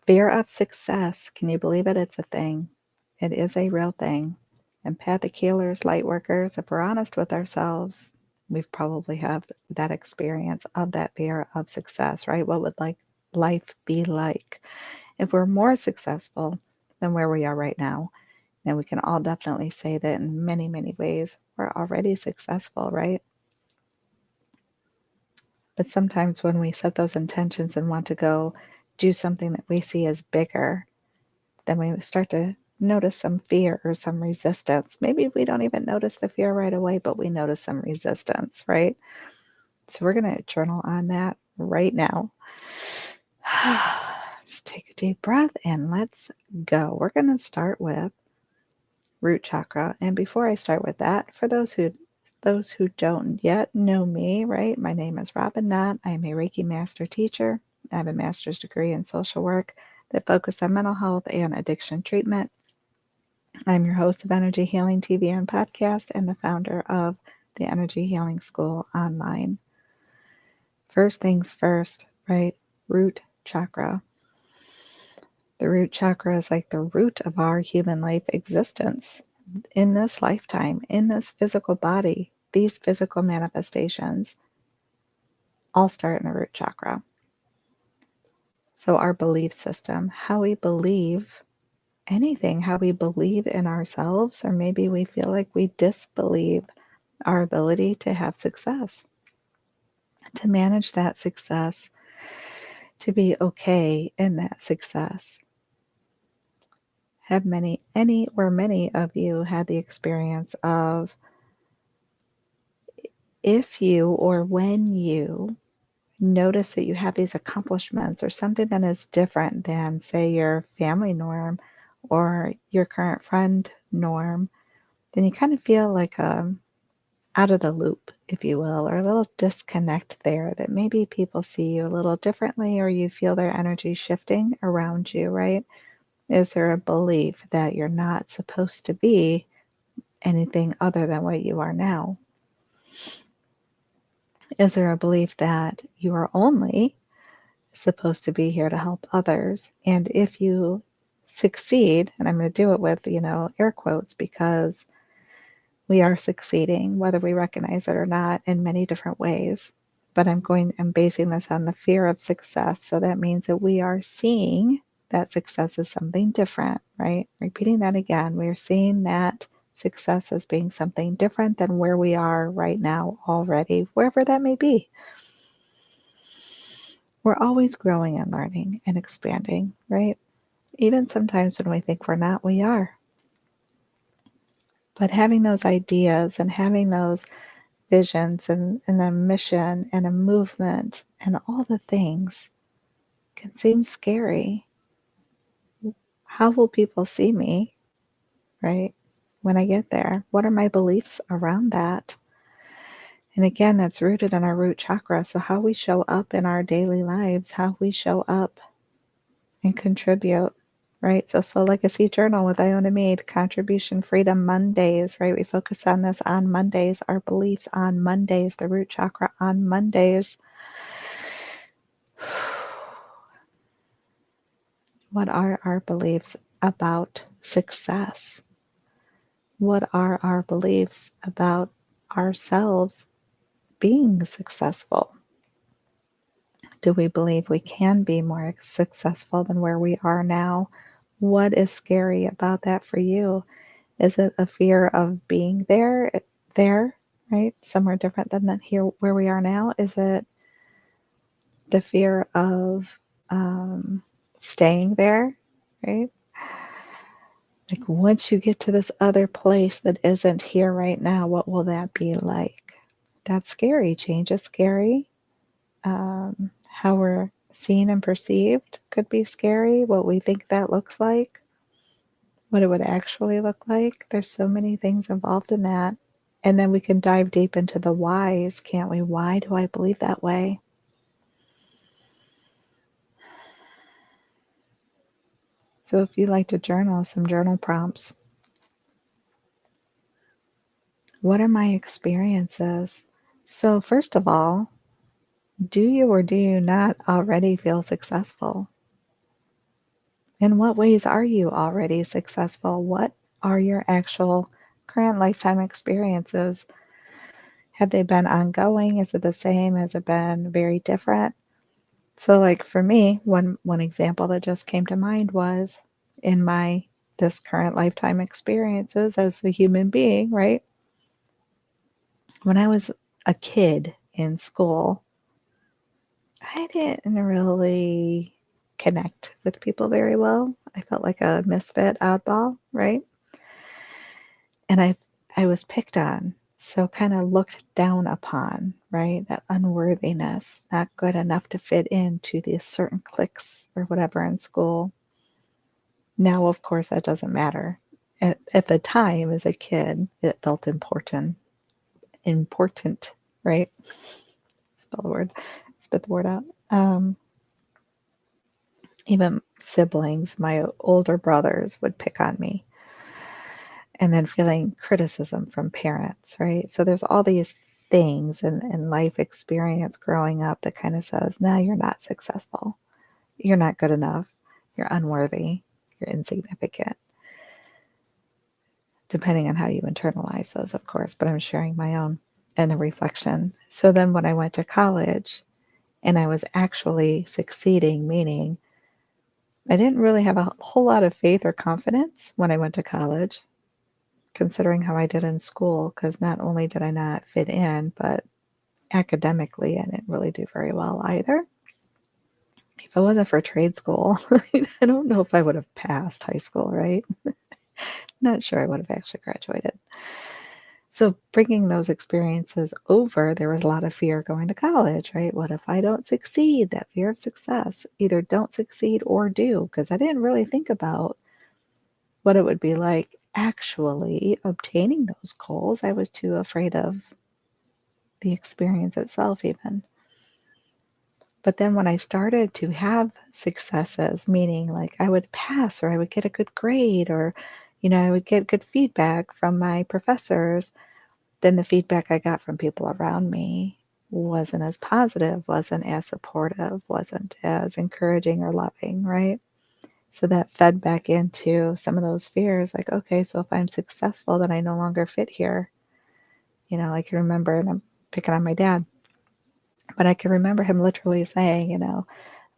Fear of success. Can you believe it? It's a thing. It is a real thing. Empathic healers, light workers, if we're honest with ourselves, we've probably had that experience of that fear of success, right? What would like life be like if we're more successful than where we are right now? And we can all definitely say that in many, many ways we're already successful, right? But sometimes when we set those intentions and want to go do something that we see as bigger, then we start to notice some fear or some resistance. Maybe we don't even notice the fear right away, but we notice some resistance, right? So we're going to journal on that right now. Just take a deep breath and let's go. We're going to start with root chakra. And before I start with that, for those who don't yet know me, right? My name is Robin Knott. I am a Reiki master teacher. I have a master's degree in social work that focuses on mental health and addiction treatment. I'm your host of Energy Healing TV and podcast and the founder of the Energy Healing School online. First things first, right? Root chakra. The root chakra is like the root of our human life existence in this lifetime, in this physical body. These physical manifestations all start in the root chakra. So our belief system, how we believe anything, how we believe in ourselves, or maybe we feel like we disbelieve our ability to have success, to manage that success, to be okay in that success. Have many of you had the experience of if you or when you notice that you have these accomplishments or something that is different than, say, your family norm or your current friend norm, then you kind of feel like out of the loop, if you will, or a little disconnect there, that maybe people see you a little differently or you feel their energy shifting around you, right? Is there a belief that you're not supposed to be anything other than what you are now? Is there a belief that you are only supposed to be here to help others? And if you succeed, and I'm going to do it with, air quotes, because we are succeeding, whether we recognize it or not, in many different ways. But I'm basing this on the fear of success. So that means that we are seeing that success as something different, right? Repeating that again, we are seeing that success as being something different than where we are right now already, wherever that may be. We're always growing and learning and expanding, right? Even sometimes when we think we're not, we are. But having those ideas and having those visions and a mission and a movement and all the things can seem scary. How will people see me, right, when I get there? What are my beliefs around that? And again, that's rooted in our root chakra. So how we show up in our daily lives, how we show up and contribute, right? So Legacy Journal with Iona Mead, Contribution Freedom Mondays, right? We focus on this on Mondays, our beliefs on Mondays, the root chakra on Mondays. What are our beliefs about success? What are our beliefs about ourselves being successful? Do we believe we can be more successful than where we are now? What is scary about that for you? Is it a fear of being there, right? Somewhere different than that here where we are now? Is it the fear of staying there, right? Like once you get to this other place that isn't here right now, what will that be like? That's scary. Change is scary. How we're seen and perceived could be scary. What we think that looks like, what it would actually look like. There's so many things involved in that. And then we can dive deep into the whys, can't we? Why do I believe that way? So if you like to journal, some journal prompts. What are my experiences? So first of all, do you or do you not already feel successful? In what ways are you already successful? What are your actual current lifetime experiences? Have they been ongoing? Is it the same? Has it been very different? So like for me, one example that just came to mind was in my this current lifetime experiences as a human being, right? When I was a kid in school, I didn't really connect with people very well. I felt like a misfit oddball, right? And I was picked on, so kind of looked down upon, right? That unworthiness, not good enough to fit into these certain cliques or whatever in school. Now, of course, that doesn't matter. At the time, as a kid, it felt important, right? Spell the word, spit the word out. Even siblings, my older brothers would pick on me, and then feeling criticism from parents, right? So there's all these things in life experience growing up that kind of says, no, you're not successful. You're not good enough. You're unworthy. You're insignificant, depending on how you internalize those, of course, but I'm sharing my own and a reflection. So then when I went to college and I was actually succeeding, meaning I didn't really have a whole lot of faith or confidence when I went to college, considering how I did in school, because not only did I not fit in, but academically, I didn't really do very well either. If it wasn't for trade school, I don't know if I would have passed high school, right? Not sure I would have actually graduated. So bringing those experiences over, there was a lot of fear going to college, right? What if I don't succeed? That fear of success. Either don't succeed or do, because I didn't really think about what it would be like actually obtaining those goals. I was too afraid of the experience itself, even. But then when I started to have successes, meaning like I would pass or I would get a good grade or, I would get good feedback from my professors, then the feedback I got from people around me wasn't as positive, wasn't as supportive, wasn't as encouraging or loving, right? So that fed back into some of those fears like, okay, so if I'm successful, then I no longer fit here. I can remember, and I'm picking on my dad, but I can remember him literally saying,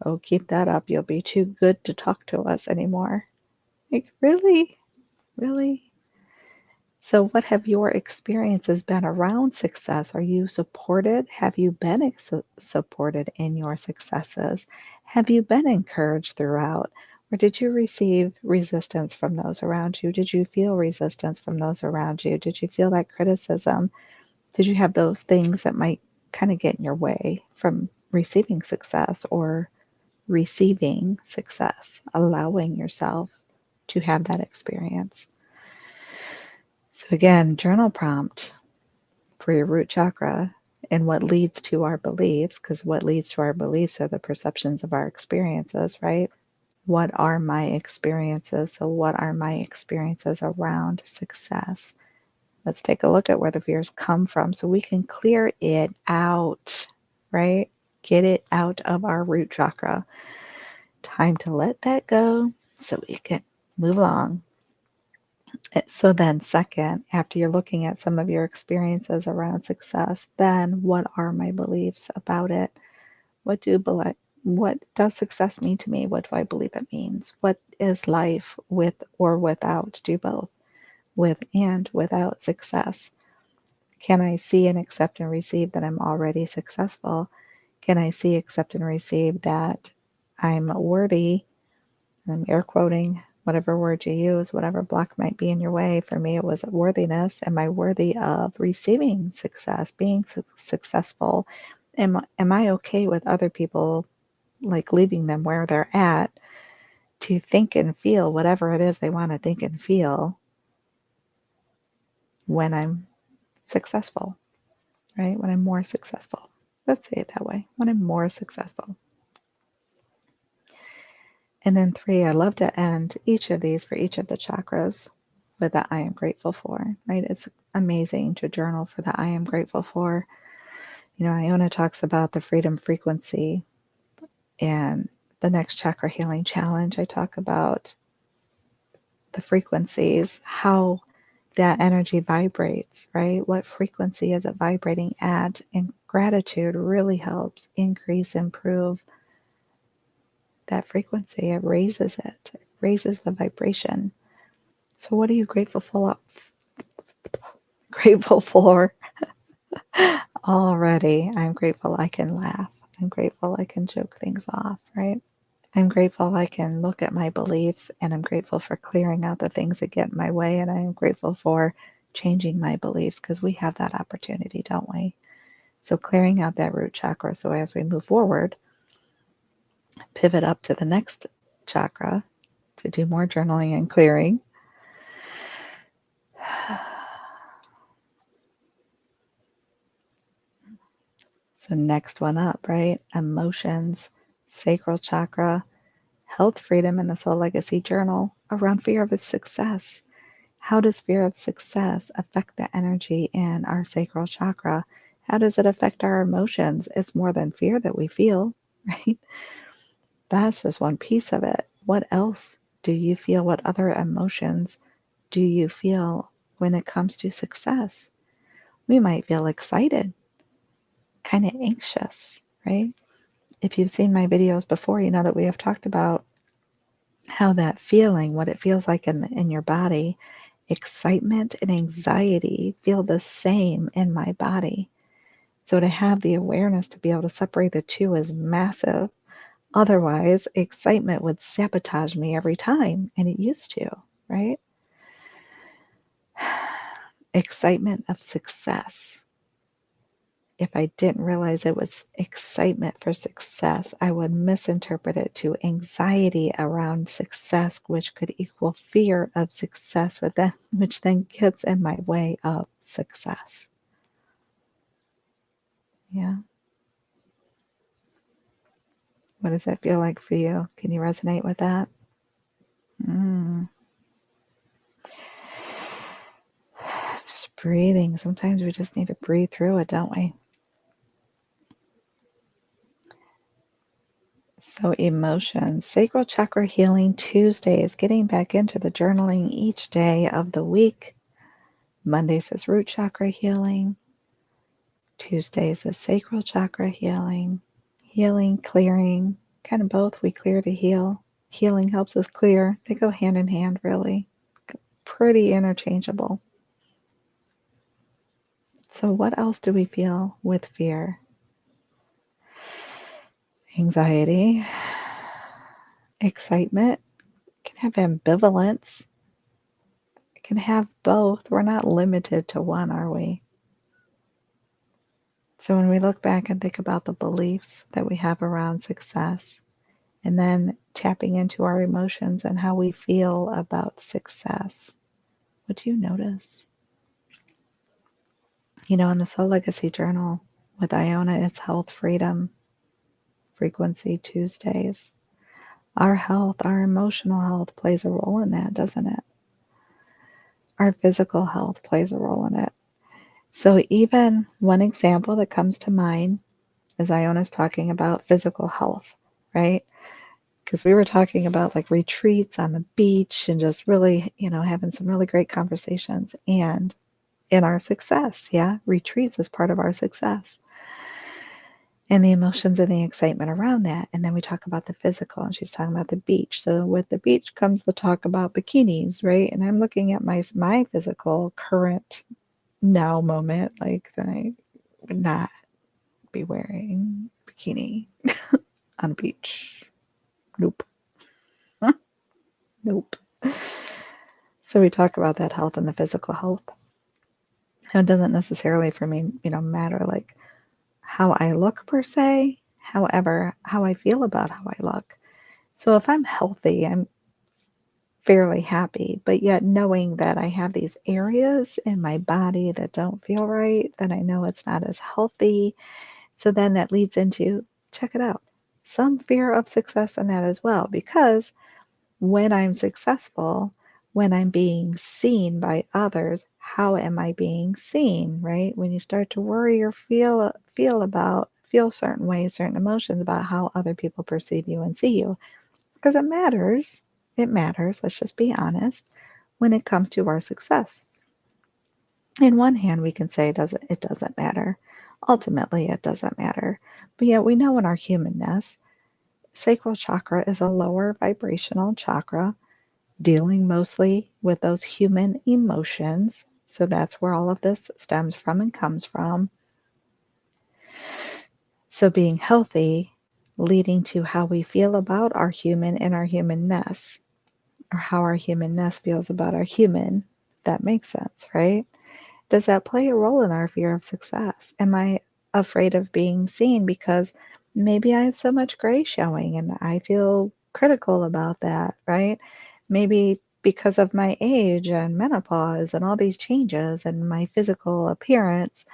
oh, keep that up. You'll be too good to talk to us anymore. Like, really? Really? So, what have your experiences been around success? Are you supported? Have you been supported in your successes? Have you been encouraged throughout? Or did you receive resistance from those around you? Did you feel resistance from those around you? Did you feel that criticism? Did you have those things that might kind of get in your way from receiving success or receiving success, allowing yourself to have that experience? So again, journal prompt for your root chakra and what leads to our beliefs, because what leads to our beliefs are the perceptions of our experiences, right? What are my experiences? So what are my experiences around success? Let's take a look at where the fears come from so we can clear it out, right? Get it out of our root chakra. Time to let that go so we can move along. So then second, after you're looking at some of your experiences around success, then what are my beliefs about it? What does success mean to me? What do I believe it means? What is life with or without? Do both. With and without success. Can I see and accept and receive that I'm already successful? Can I see, accept, and receive that I'm worthy? I'm air quoting whatever word you use, whatever block might be in your way. For me, it was worthiness. Am I worthy of receiving success, being successful? Am I okay with other people, like leaving them where they're at to think and feel whatever it is they want to think and feel when I'm successful, right? When I'm more successful. Let's say it that way. When I'm more successful. And then 3, I love to end each of these for each of the chakras with that I am grateful for, right? It's amazing to journal for the I am grateful for. Iona talks about the freedom frequency and the next chakra healing challenge, I talk about the frequencies, how that energy vibrates, right? What frequency is it vibrating at? And gratitude really helps increase, improve that frequency. It raises it, raises the vibration. So what are you grateful for? Grateful for already? I'm grateful I can laugh. I'm grateful I can joke things off, right? I'm grateful I can look at my beliefs, and I'm grateful for clearing out the things that get in my way, and I am grateful for changing my beliefs because we have that opportunity, don't we? So clearing out that root chakra, so as we move forward, pivot up to the next chakra to do more journaling and clearing. So next one up, right? Emotions, sacral chakra, health, freedom, and the soul legacy journal around fear of success. How does fear of success affect the energy in our sacral chakra? How does it affect our emotions? It's more than fear that we feel, right? That's just one piece of it. What else do you feel? What other emotions do you feel when it comes to success? We might feel excited, kind of anxious, right? If you've seen my videos before, you know that we have talked about how that feeling, what it feels like in your body, excitement and anxiety feel the same in my body. So to have the awareness to be able to separate the two is massive. Otherwise, excitement would sabotage me every time, and it used to, right? Excitement of success. If I didn't realize it was excitement for success, I would misinterpret it to anxiety around success, which could equal fear of success, which then gets in my way of success. Yeah. What does that feel like for you? Can you resonate with that? Mm. Just breathing. Sometimes we just need to breathe through it, don't we? So emotions, sacral chakra healing Tuesdays, getting back into the journaling each day of the week. Mondays is root chakra healing. Tuesdays is sacral chakra healing. Healing, clearing, kind of both. We clear to heal. Healing helps us clear. They go hand in hand, really. Pretty interchangeable. So what else do we feel with fear? Anxiety, excitement, can have ambivalence, it can have both. We're not limited to one, are we? So when we look back and think about the beliefs that we have around success, and then tapping into our emotions and how we feel about success, what do you notice? You know, in the Soul Legacy Journal with Iona, it's health, freedom, frequency Tuesdays. Our health, our emotional health plays a role in that, doesn't it? Our physical health plays a role in it. So even one example that comes to mind is Iona's talking about physical health, right? Because we were talking about like retreats on the beach and just really, having some really great conversations and in our success. Yeah, retreats is part of our success. And the emotions and the excitement around that. And then we talk about the physical, and she's talking about the beach. So with the beach comes the talk about bikinis, right? And I'm looking at my physical current now moment, like I would not be wearing bikini on a beach. Nope. Nope. So we talk about that health and the physical health. And it doesn't necessarily for me, matter like how I look per se. However, how I feel about how I look. So if I'm healthy, I'm fairly happy, but yet knowing that I have these areas in my body that don't feel right, then I know it's not as healthy. So then that leads into, check it out, some fear of success in that as well, because when I'm successful, when I'm being seen by others, how am I being seen, right? When you start to worry or feel about feel certain ways, certain emotions about how other people perceive you and see you. Because it matters. It matters, let's just be honest, when it comes to our success. In one hand, we can say it doesn't matter. Ultimately, it doesn't matter. But yet we know in our humanness, sacral chakra is a lower vibrational chakra dealing mostly with those human emotions. So that's where all of this stems from and comes from. So being healthy, leading to how we feel about our human and our humanness, or how our humanness feels about our human. That makes sense, right? Does that play a role in our fear of success? Am I afraid of being seen because maybe I have so much gray showing and I feel critical about that, right? Maybe because of my age and menopause and all these changes and my physical appearance,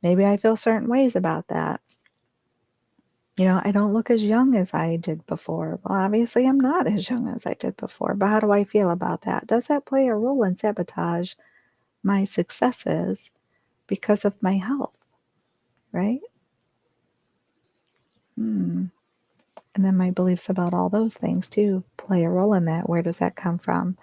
maybe I feel certain ways about that. I don't look as young as I did before. Well, obviously, I'm not as young as I did before, but how do I feel about that? Does that play a role in sabotage my successes because of my health, right? Hmm. And then my beliefs about all those things too play a role in that. Where does that come from?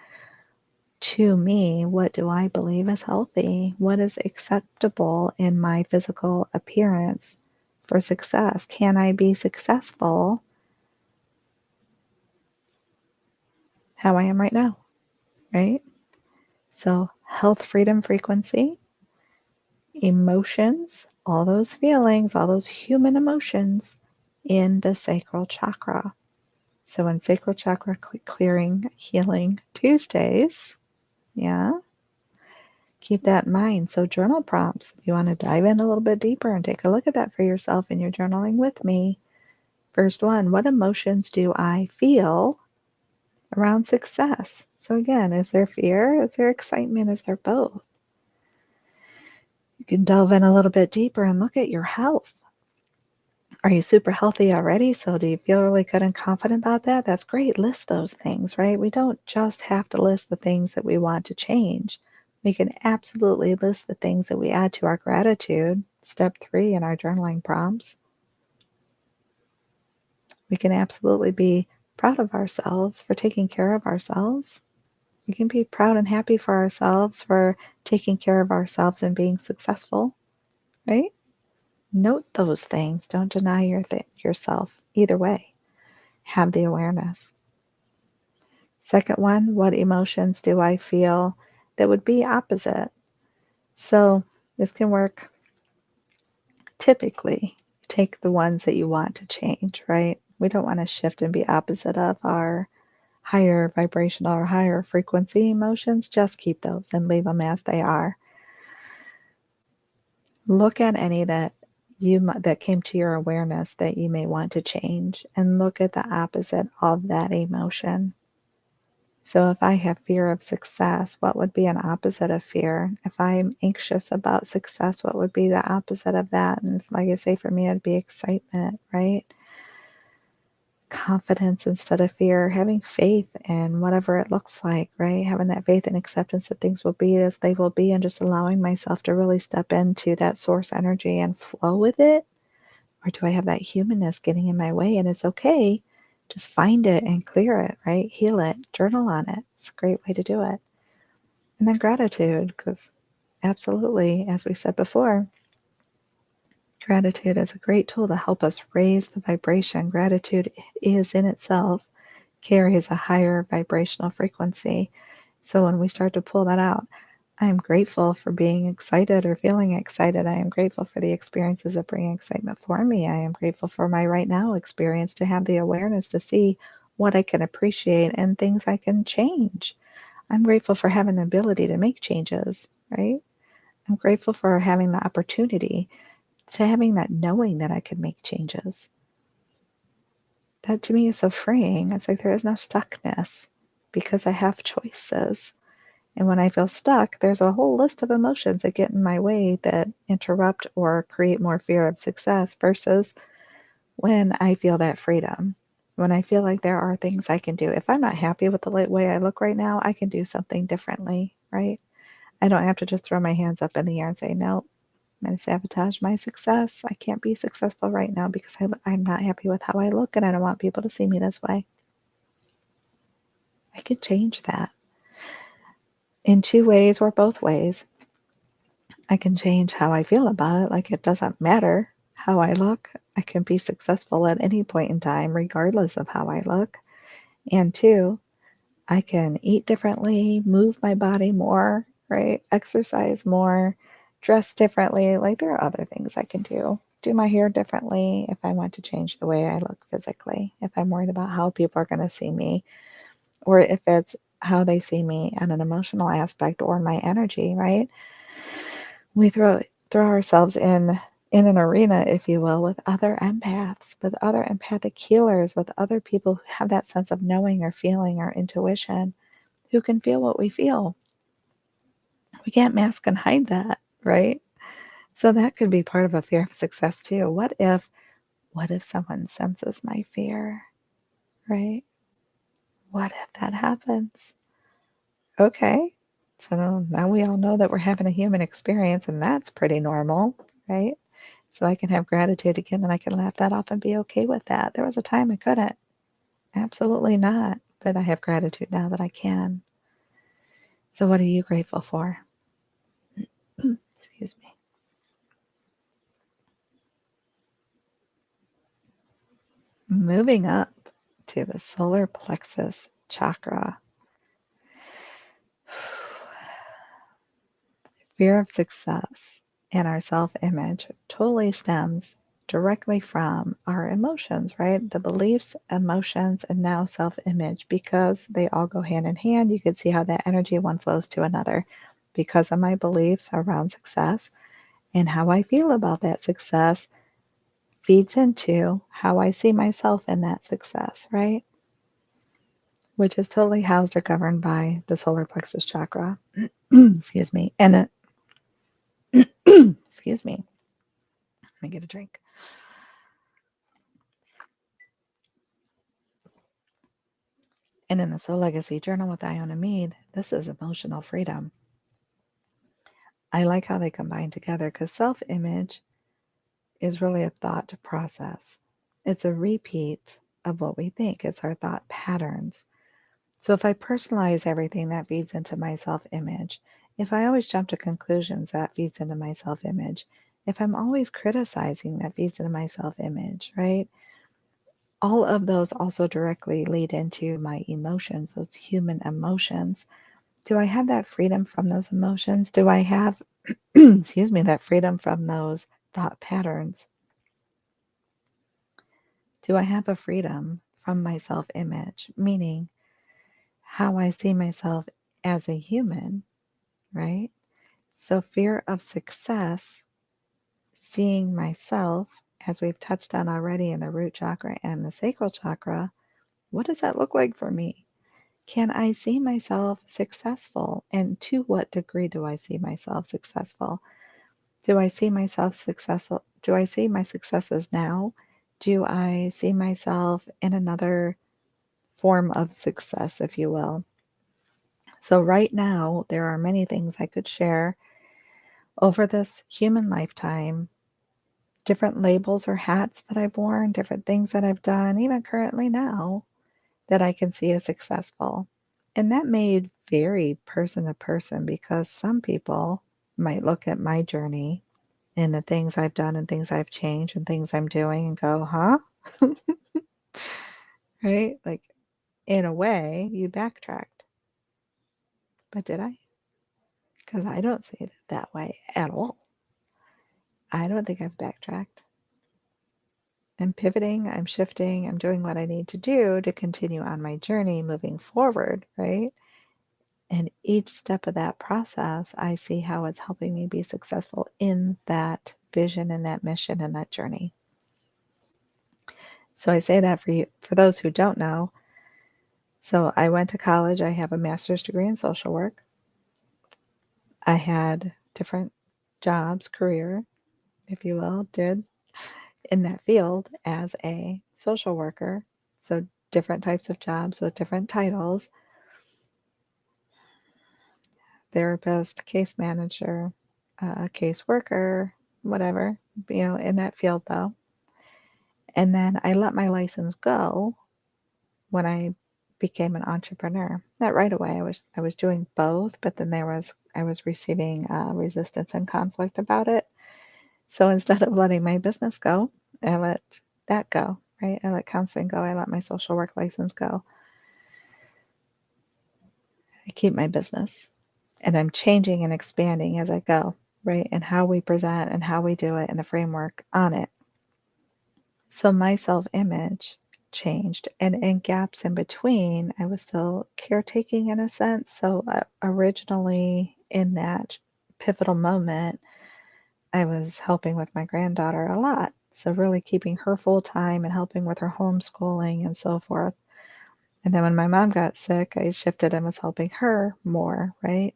To me, what do I believe is healthy? What is acceptable in my physical appearance for success? Can I be successful how I am right now, right? So, health, freedom, frequency, emotions, all those feelings, all those human emotions in the sacral chakra. So, in sacral chakra clearing healing Tuesdays, yeah, keep that in mind. So, journal prompts, if you want to dive in a little bit deeper and take a look at that for yourself in your journaling with me. First one, what emotions do I feel around success? So, again, is there fear? Is there excitement? Is there both? You can delve in a little bit deeper and look at your health. Are you super healthy already? So do you feel really good and confident about that? That's great. List those things, right? We don't just have to list the things that we want to change. We can absolutely list the things that we add to our gratitude. Step 3 in our journaling prompts. We can absolutely be proud of ourselves for taking care of ourselves. We can be proud and happy for ourselves for taking care of ourselves and being successful, right? Note those things. Don't deny yourself. Either way, have the awareness. Second one, what emotions do I feel that would be opposite? So this can work. Typically, take the ones that you want to change, right? We don't want to shift and be opposite of our higher vibrational or higher frequency emotions. Just keep those and leave them as they are. Look at any that came to your awareness that you may want to change, and look at the opposite of that emotion. So if I have fear of success, what would be an opposite of fear? If I'm anxious about success, what would be the opposite of that? And like I say, for me, it'd be excitement, right? Confidence instead of fear, having faith in whatever it looks like, right? Having that faith and acceptance that things will be as they will be, and just allowing myself to really step into that source energy and flow with it. Or do I have that humanness getting in my way? And it's okay. Just find it and clear it, right? Heal it, journal on it. It's a great way to do it. And then gratitude, because absolutely, as we said before, gratitude is a great tool to help us raise the vibration. Gratitude is in itself carries a higher vibrational frequency. So when we start to pull that out, I am grateful for being excited or feeling excited. I am grateful for the experiences that bring excitement for me. I am grateful for my right now experience, to have the awareness to see what I can appreciate and things I can change. I'm grateful for having the ability to make changes, right? I'm grateful for having the opportunity, to having that knowing that I can make changes. That to me is so freeing. It's like there is no stuckness because I have choices. And when I feel stuck, there's a whole list of emotions that get in my way that interrupt or create more fear of success, versus when I feel that freedom. When I feel like there are things I can do. If I'm not happy with the way I look right now, I can do something differently, right? I don't have to just throw my hands up in the air and say, no, going to sabotage my success. I can't be successful right now because I'm not happy with how I look and I don't want people to see me this way. I can change that in 2 ways or both ways. I can change how I feel about it, like it doesn't matter how I look. I can be successful at any point in time, regardless of how I look. And 2, I can eat differently, move my body more, right? Exercise more, dress differently. Like there are other things I can do. Do my hair differently if I want to change the way I look physically, if I'm worried about how people are going to see me, or if it's how they see me on an emotional aspect or my energy, right? We throw ourselves in an arena, if you will, with other empaths, with other empathic healers, with other people who have that sense of knowing or feeling or intuition, who can feel what we feel. We can't mask and hide that, right? So that could be part of a fear of success too. What if someone senses my fear, right? What if that happens? Okay. So now we all know that we're having a human experience and that's pretty normal, right? So I can have gratitude again and I can laugh that off and be okay with that. There was a time I couldn't. Absolutely not. But I have gratitude now that I can. So what are you grateful for? Excuse me. Moving up to the solar plexus chakra. Fear of success and our self-image totally stems directly from our emotions, right? The beliefs, emotions, and now self-image, because they all go hand in hand. You can see how that energy one flows to another because of my beliefs around success, and how I feel about that success feeds into how I see myself in that success, right? Which is totally housed or governed by the solar plexus chakra. Excuse me. And excuse me. Let me get a drink. And in the Soul Legacy Journal with Iona Mead, this is emotional freedom. I like how they combine together because self-image is really a thought process. It's a repeat of what we think. It's our thought patterns. So if I personalize everything, that feeds into my self-image. If I always jump to conclusions, that feeds into my self-image. If I'm always criticizing, that feeds into my self-image, right? All of those also directly lead into my emotions, those human emotions. Do I have that freedom from those emotions? Do I have, excuse me, that freedom from those thought patterns? Do I have a freedom from my self-image, meaning how I see myself as a human, right? So fear of success, seeing myself, as we've touched on already in the root chakra and the sacral chakra, what does that look like for me? Can I see myself successful? And to what degree do I see myself successful? Do I see myself successful? Do I see my successes now? Do I see myself in another form of success, if you will? So right now, there are many things I could share over this human lifetime, different labels or hats that I've worn, different things that I've done, even currently now, that I can see as successful. And that may vary person to person because some people might look at my journey and the things I've done and things I've changed and things I'm doing and go, huh? Right? Like, in a way, you backtracked. But did I? Because I don't see it that way at all. I don't think I've backtracked. I'm pivoting, I'm shifting, I'm doing what I need to do to continue on my journey moving forward, right? And each step of that process, I see how it's helping me be successful in that vision and that mission and that journey. So I say that for you, for those who don't know. So I went to college. I have a master's degree in social work. I had different jobs, career, if you will, did in that field as a social worker. So different types of jobs with different titles: therapist, case manager, case worker, whatever, in that field though. And then I let my license go when I became an entrepreneur. Not right away. I was doing both, but then I was receiving resistance and conflict about it. So instead of letting my business go, I let that go, right? I let counseling go. I let my social work license go. I keep my business. And I'm changing and expanding as I go, right? And how we present and how we do it and the framework on it. So my self-image changed. And in gaps in between, I was still caretaking in a sense. So originally in that pivotal moment, I was helping with my granddaughter a lot. So really keeping her full time and helping with her homeschooling and so forth. And then when my mom got sick, I shifted and was helping her more, right?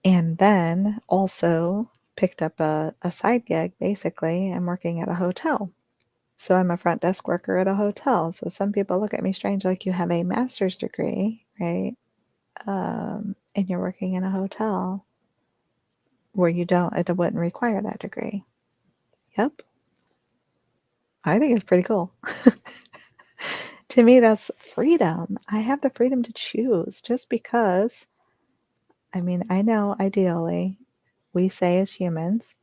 And then also picked up a side gig, basically. I'm working at a hotel. So I'm a front desk worker at a hotel. So some people look at me strange, like you have a master's degree, right? And you're working in a hotel where it wouldn't require that degree. Yep. I think it's pretty cool. To me, that's freedom. I have the freedom to choose just because, I mean, I know ideally we say as humans,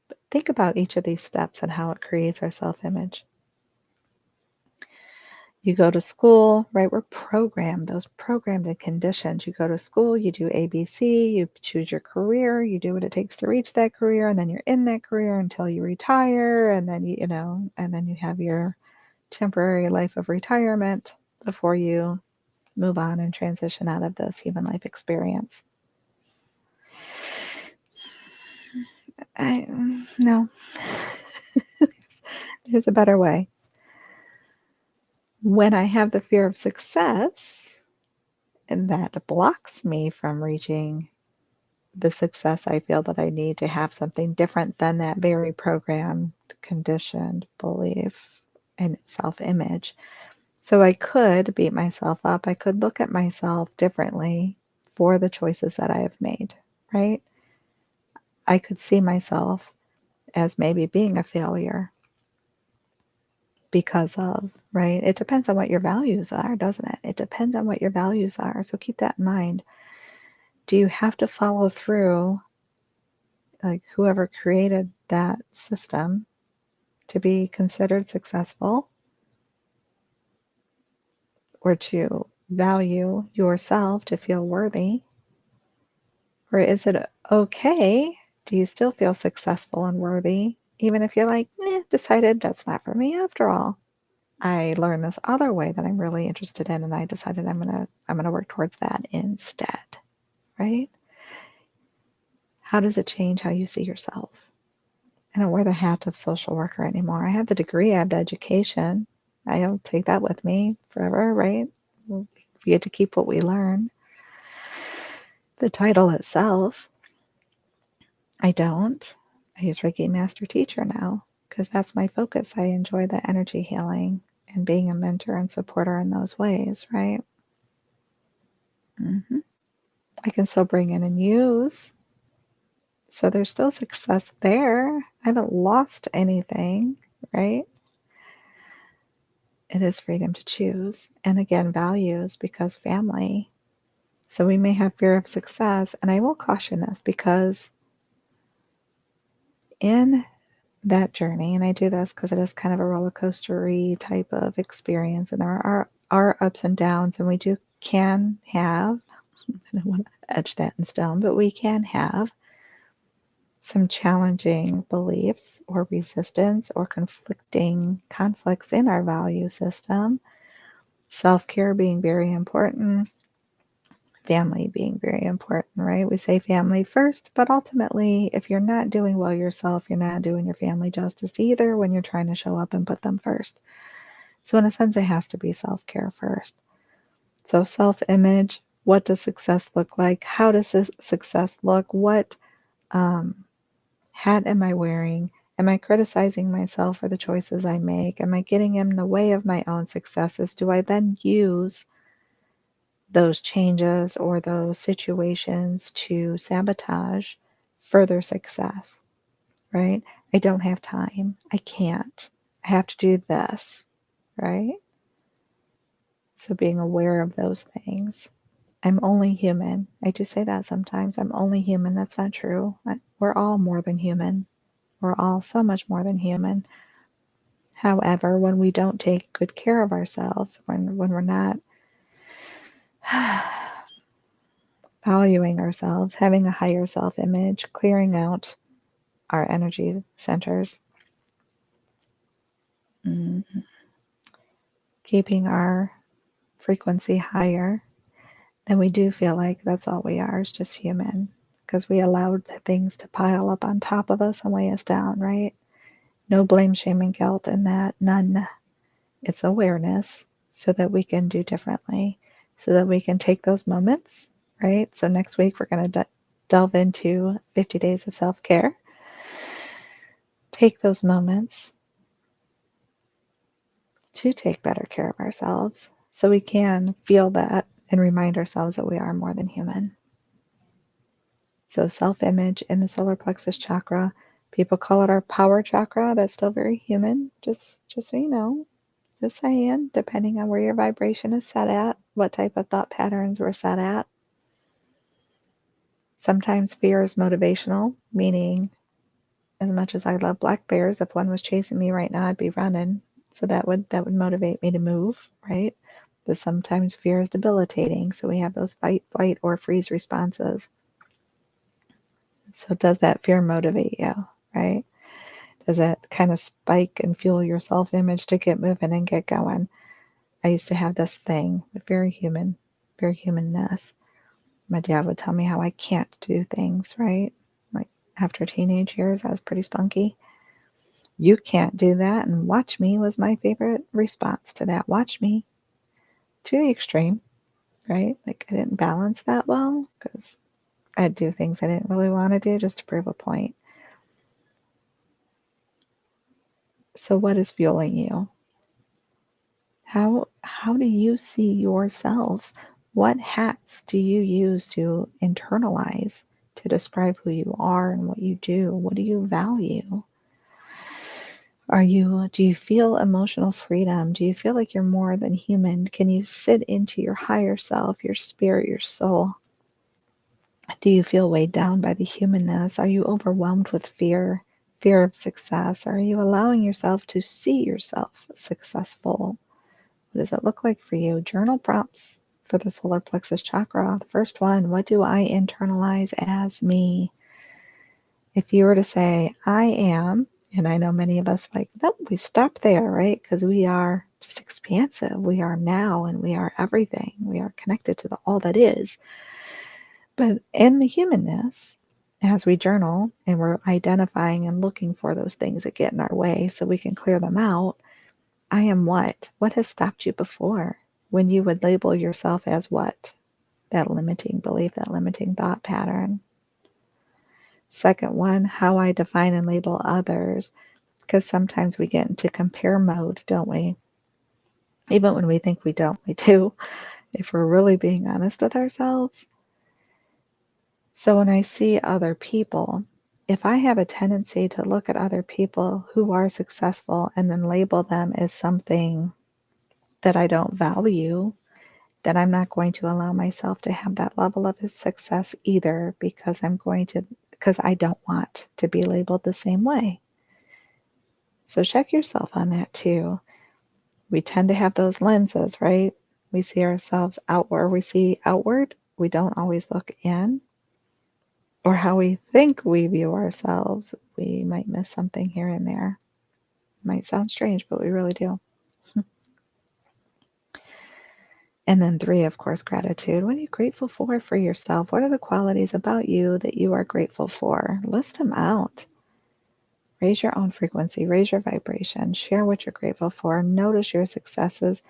but think about each of these steps and how it creates our self-image. You go to school, right? We're programmed, those programmed and conditioned. You go to school, you do ABC, you choose your career, you do what it takes to reach that career, and then you're in that career until you retire, and then and then you have your temporary life of retirement before you move on and transition out of this human life experience. No, there's a better way. When I have the fear of success, and that blocks me from reaching the success I feel that I need to have something different than that very programmed, conditioned belief and self-image. So I could beat myself up. I could look at myself differently for the choices that I have made, right? I could see myself as maybe being a failure because of, right? It depends on what your values are, doesn't it? It depends on what your values are. So keep that in mind. Do you have to follow through, like whoever created that system, to be considered successful or to value yourself to feel worthy? Or is it okay? Do you still feel successful and worthy, even if you're like, decided that's not for me after all? I learned this other way that I'm really interested in, and I decided I'm gonna work towards that instead, right? How does it change how you see yourself? I don't wear the hat of social worker anymore. I have the degree, I have the education. I'll take that with me forever, right? We get to keep what we learn. The title itself, I don't. I use Reiki Master Teacher now because that's my focus. I enjoy the energy healing and being a mentor and supporter in those ways, right? hmm I can still bring in and use. So there's still success there. I haven't lost anything, right? It is freedom to choose. And again, values, because family. So we may have fear of success. And I will caution this because in that journey, and I do this because it is kind of a roller coaster-y type of experience, and there are ups and downs, and can have, I don't want to etch that in stone, but we can have some challenging beliefs or resistance or conflicts in our value system. Self-care being very important, family being very important, right? We say family first, but ultimately, if you're not doing well yourself, you're not doing your family justice either when you're trying to show up and put them first. So in a sense, it has to be self-care first. So self-image, what does success look like? How does success look? What hat am I wearing? Am I criticizing myself for the choices I make? Am I getting in the way of my own successes? Do I then use those changes or those situations to sabotage further success, right? I don't have time. I can't. I have to do this, right? So being aware of those things. I'm only human. I do say that sometimes. I'm only human. That's not true. We're all more than human. We're all so much more than human. However, when we don't take good care of ourselves, when we're not valuing ourselves, having a higher self-image, clearing out our energy centers, keeping our frequency higher, then we do feel like that's all we are, is just human, because we allowed things to pile up on top of us and weigh us down, right? No blame, shame, and guilt in that. None. It's awareness so that we can do differently, so that we can take those moments, right? So next week we're going to delve into 50 days of self-care. Take those moments to take better care of ourselves so we can feel that and remind ourselves that we are more than human. So self-image in the solar plexus chakra, people call it our power chakra. That's still very human, just so you know. Just saying, depending on where your vibration is set at, what type of thought patterns we're set at. Sometimes fear is motivational, meaning as much as I love black bears, if one was chasing me right now, I'd be running. So that would motivate me to move, right? But sometimes fear is debilitating, so we have those fight, flight, or freeze responses. So does that fear motivate you, right? Does it kind of spike and fuel your self-image to get moving and get going? I used to have this thing, but very humanness. My dad would tell me how I can't do things, right? Like after teenage years, I was pretty spunky. You can't do that, and watch me was my favorite response to that. Watch me, to the extreme, right? Like I didn't balance that well because I'd do things I didn't really want to do just to prove a point. So what is fueling you? How do you see yourself? What hats do you use to internalize to describe who you are and what you do? What do you value? Do you feel emotional freedom? Do you feel like you're more than human? Can you sit into your higher self, your spirit, your soul? Do you feel weighed down by the humanness? Are you overwhelmed with fear of success? Are you allowing yourself to see yourself successful? What does it look like for you? Journal prompts for the solar plexus chakra. The first one, what do I internalize as me? If you were to say, I am, and I know many of us like, nope, we stop there, right? Because we are just expansive. We are now and we are everything. We are connected to all that is. But in the humanness, as we journal and we're identifying and looking for those things that get in our way so we can clear them out, I am what? What has stopped you before? When you would label yourself as what? That limiting belief, that limiting thought pattern. Second one, how I define and label others. Because sometimes we get into compare mode, don't we? Even when we think we don't, we do, if we're really being honest with ourselves. So when I see other people, if I have a tendency to look at other people who are successful and then label them as something that I don't value, then I'm not going to allow myself to have that level of success either, because I don't want to be labeled the same way. So check yourself on that too. We tend to have those lenses, right? We see ourselves outward, we see outward, we don't always look in. Or how we think we view ourselves, we might miss something here and there. Might sound strange, but we really do. And then 3, of course, gratitude. What are you grateful for yourself? What are the qualities about you that you are grateful for? List them out. Raise your own frequency, raise your vibration, share what you're grateful for, notice your successes,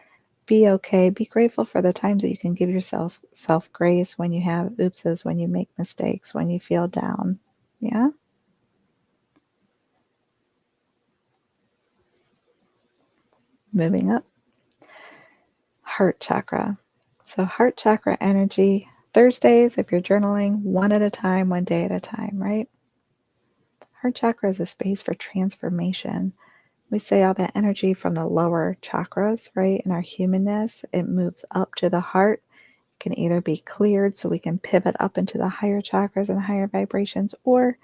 be okay, be grateful for the times that you can give yourself grace when you have oopses, when you make mistakes, when you feel down. Yeah? Moving up. Heart chakra. So heart chakra energy, Thursdays, if you're journaling, one at a time, one day at a time, right? Heart chakra is a space for transformation. We say all that energy from the lower chakras, right, in our humanness, it moves up to the heart. It can either be cleared so we can pivot up into the higher chakras and higher vibrations, or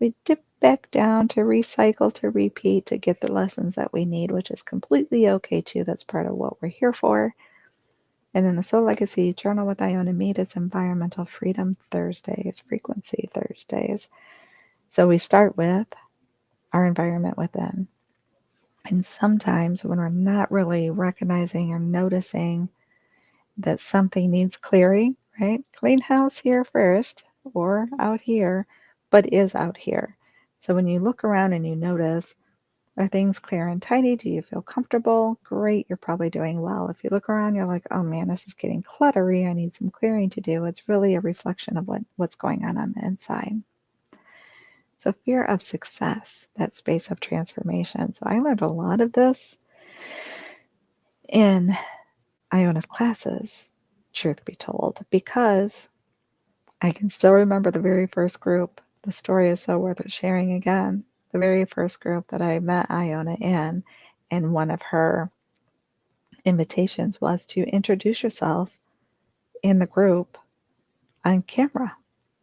we dip back down to recycle, to repeat, to get the lessons that we need, which is completely okay too. That's part of what we're here for. And in the Soul Legacy Journal with Iona Mead, it's Environmental Freedom Thursdays, Frequency Thursdays. So we start with our environment within. And sometimes when we're not really recognizing or noticing that something needs clearing, right? Clean house here first or out here, but is out here. So when you look around and you notice, are things clear and tidy? Do you feel comfortable? Great, you're probably doing well. If you look around, you're like, oh man, this is getting cluttery. I need some clearing to do. It's really a reflection of what's going on the inside. So fear of success, that space of transformation. So I learned a lot of this in Iona's classes, truth be told, because I can still remember the very first group. The story is so worth it sharing again. The very first group that I met Iona in, and one of her invitations was to introduce yourself in the group on camera,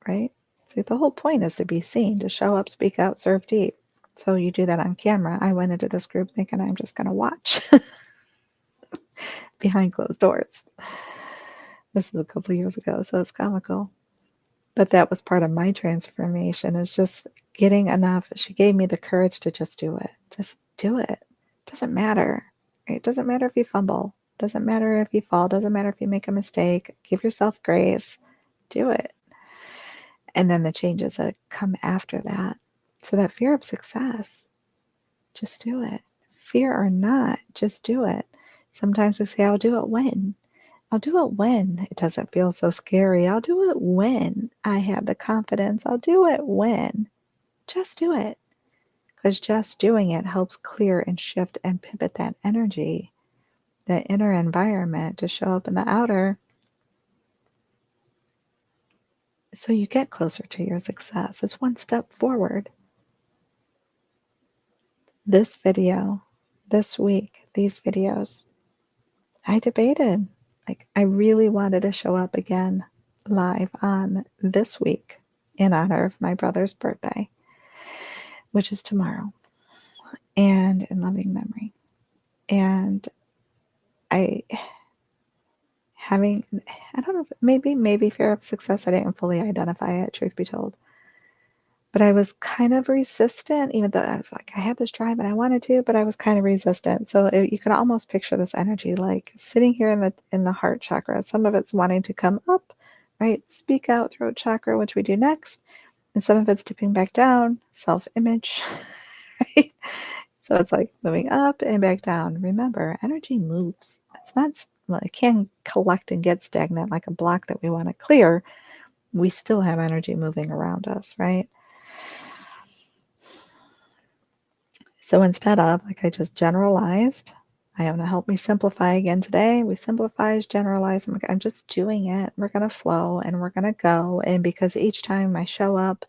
right? See, the whole point is to be seen, to show up, speak out, serve deep. So you do that on camera. I went into this group thinking I'm just going to watch behind closed doors. This is a couple of years ago, so it's comical. But that was part of my transformation, is just getting enough. She gave me the courage to just do it. Just do it. Doesn't matter. It doesn't matter if you fumble. Doesn't matter if you fall. Doesn't matter if you make a mistake. Give yourself grace. Do it. And then the changes that come after that. So that fear of success, just do it. Fear or not, just do it. Sometimes we say, I'll do it when. I'll do it when it doesn't feel so scary. I'll do it when I have the confidence. I'll do it when. Just do it. Because just doing it helps clear and shift and pivot that energy, that inner environment to show up in the outer. So you get closer to your success. It's one step forward. This video, this week, these videos, I debated. Like, I really wanted to show up again live on this week in honor of my brother's birthday, which is tomorrow, and in loving memory. And I don't know, maybe fear of success. I didn't fully identify it, truth be told. But I was kind of resistant, even though I was like, I had this drive and I wanted to, but I was kind of resistant. So you can almost picture this energy like sitting here in the heart chakra. Some of it's wanting to come up, right? Speak out, throat chakra, which we do next. And some of it's dipping back down, self-image, right? So it's like moving up and back down. Remember, energy moves. It's not, well, it can collect and get stagnant like a block that we want to clear. We still have energy moving around us, right? So instead of, like I just generalized, Iona helped me simplify again today. We simplify, generalize. I'm just doing it. We're going to flow and we're going to go. And because each time I show up,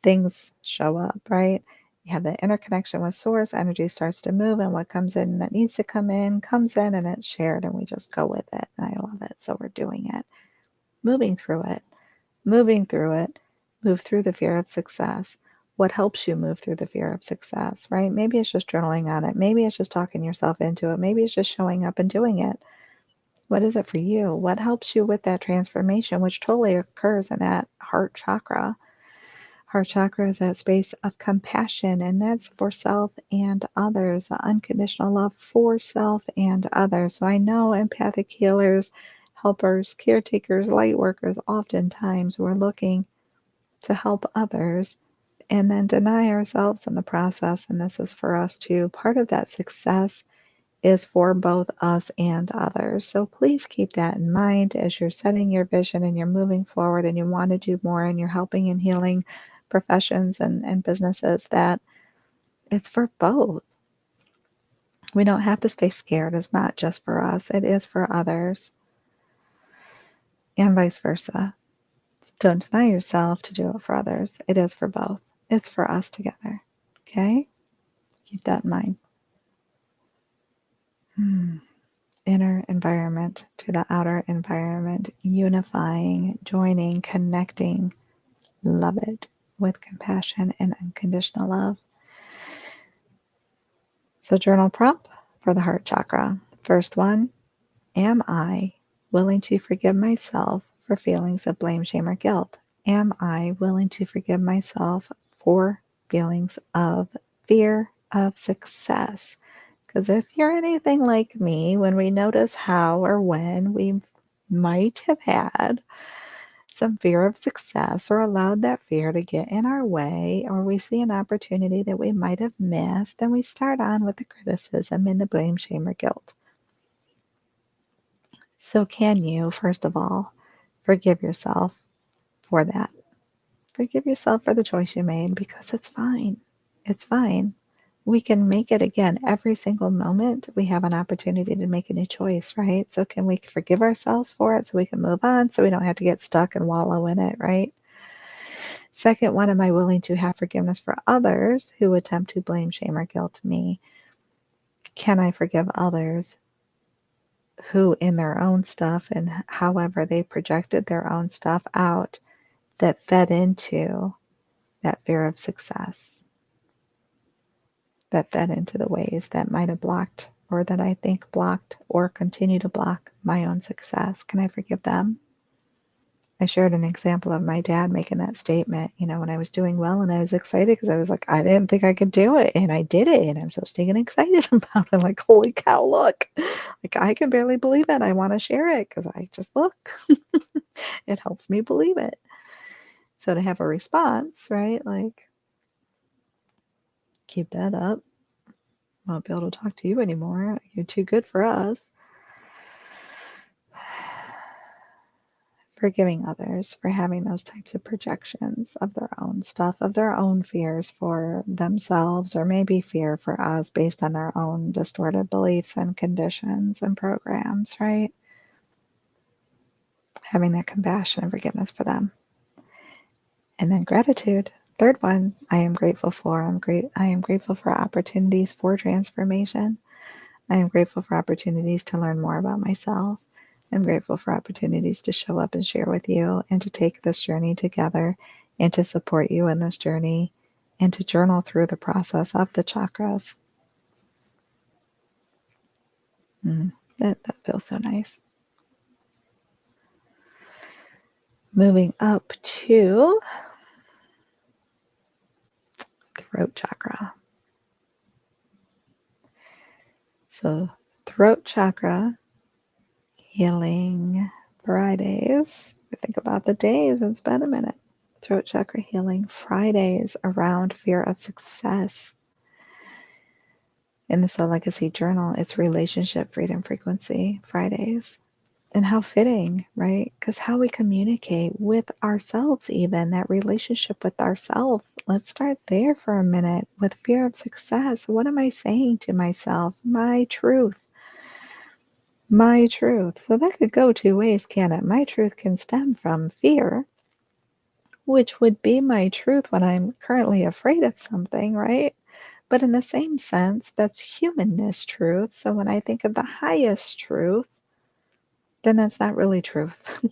things show up, right? You have the interconnection with source, energy starts to move, and what comes in that needs to come in comes in, and it's shared, and we just go with it. And I love it. So we're doing it, moving through it, moving through it, move through the fear of success. What helps you move through the fear of success, right? Maybe it's just journaling on it. Maybe it's just talking yourself into it. Maybe it's just showing up and doing it. What is it for you? What helps you with that transformation, which totally occurs in that heart chakra? Heart chakra is that space of compassion, and that's for self and others, the unconditional love for self and others. So I know empathic healers, helpers, caretakers, light workers, oftentimes we're looking to help others and then deny ourselves in the process. And this is for us too. Part of that success is for both us and others. So please keep that in mind as you're setting your vision and you're moving forward and you want to do more and you're helping and healing professions and businesses, that it's for both. We don't have to stay scared. It's not just for us. It is for others and vice versa. Don't deny yourself to do it for others. It is for both. It's for us together. Okay? Keep that in mind. Inner environment to the outer environment, unifying, joining, connecting. Love it with compassion and unconditional love. So, journal prompt for the heart chakra. First one, am I willing to forgive myself for feelings of blame, shame, or guilt? Am I willing to forgive myself for feelings of fear of success? Because if you're anything like me, when we notice how or when we might have had some fear of success or allowed that fear to get in our way, or we see an opportunity that we might have missed, then we start on with the criticism and the blame, shame, or guilt. So can you, first of all, forgive yourself for that? Forgive yourself for the choice you made, because it's fine. It's fine. We can make it again every single moment. We have an opportunity to make a new choice, right? So can we forgive ourselves for it so we can move on, so we don't have to get stuck and wallow in it, right? Second one, am I willing to have forgiveness for others who attempt to blame, shame, or guilt me? Can I forgive others who, in their own stuff and however they projected their own stuff out, that fed into that fear of success, that fed into the ways that might have blocked, or that I think blocked or continue to block my own success? Can I forgive them? I shared an example of my dad making that statement, when I was doing well, and I was excited because I was like, I didn't think I could do it, and I did it, and I'm so stinking excited about it. Like, holy cow, look, like I can barely believe it. I want to share it because I just look, it helps me believe it. So to have a response, right? Like, keep that up. I won't be able to talk to you anymore. You're too good for us. Forgiving others for having those types of projections of their own stuff, of their own fears for themselves, or maybe fear for us based on their own distorted beliefs and conditions and programs, right? Having that compassion and forgiveness for them. And then gratitude. Third one, I am grateful for. I am grateful for opportunities for transformation. I am grateful for opportunities to learn more about myself. I'm grateful for opportunities to show up and share with you, and to take this journey together, and to support you in this journey, and to journal through the process of the chakras. That feels so nice. Moving up to throat chakra. So throat chakra healing Fridays. Think about the days, it's been a minute. Throat chakra healing Fridays around fear of success. In the Soul Legacy Journal, it's Relationship Freedom Frequency Fridays. And how fitting, right? Because how we communicate with ourselves, even that relationship with ourselves. Let's start there for a minute with fear of success. What am I saying to myself? My truth. My truth. So that could go two ways, can it? My truth can stem from fear, which would be my truth when I'm currently afraid of something, right? But in the same sense, that's humanness truth. So when I think of the highest truth, then that's not really truth.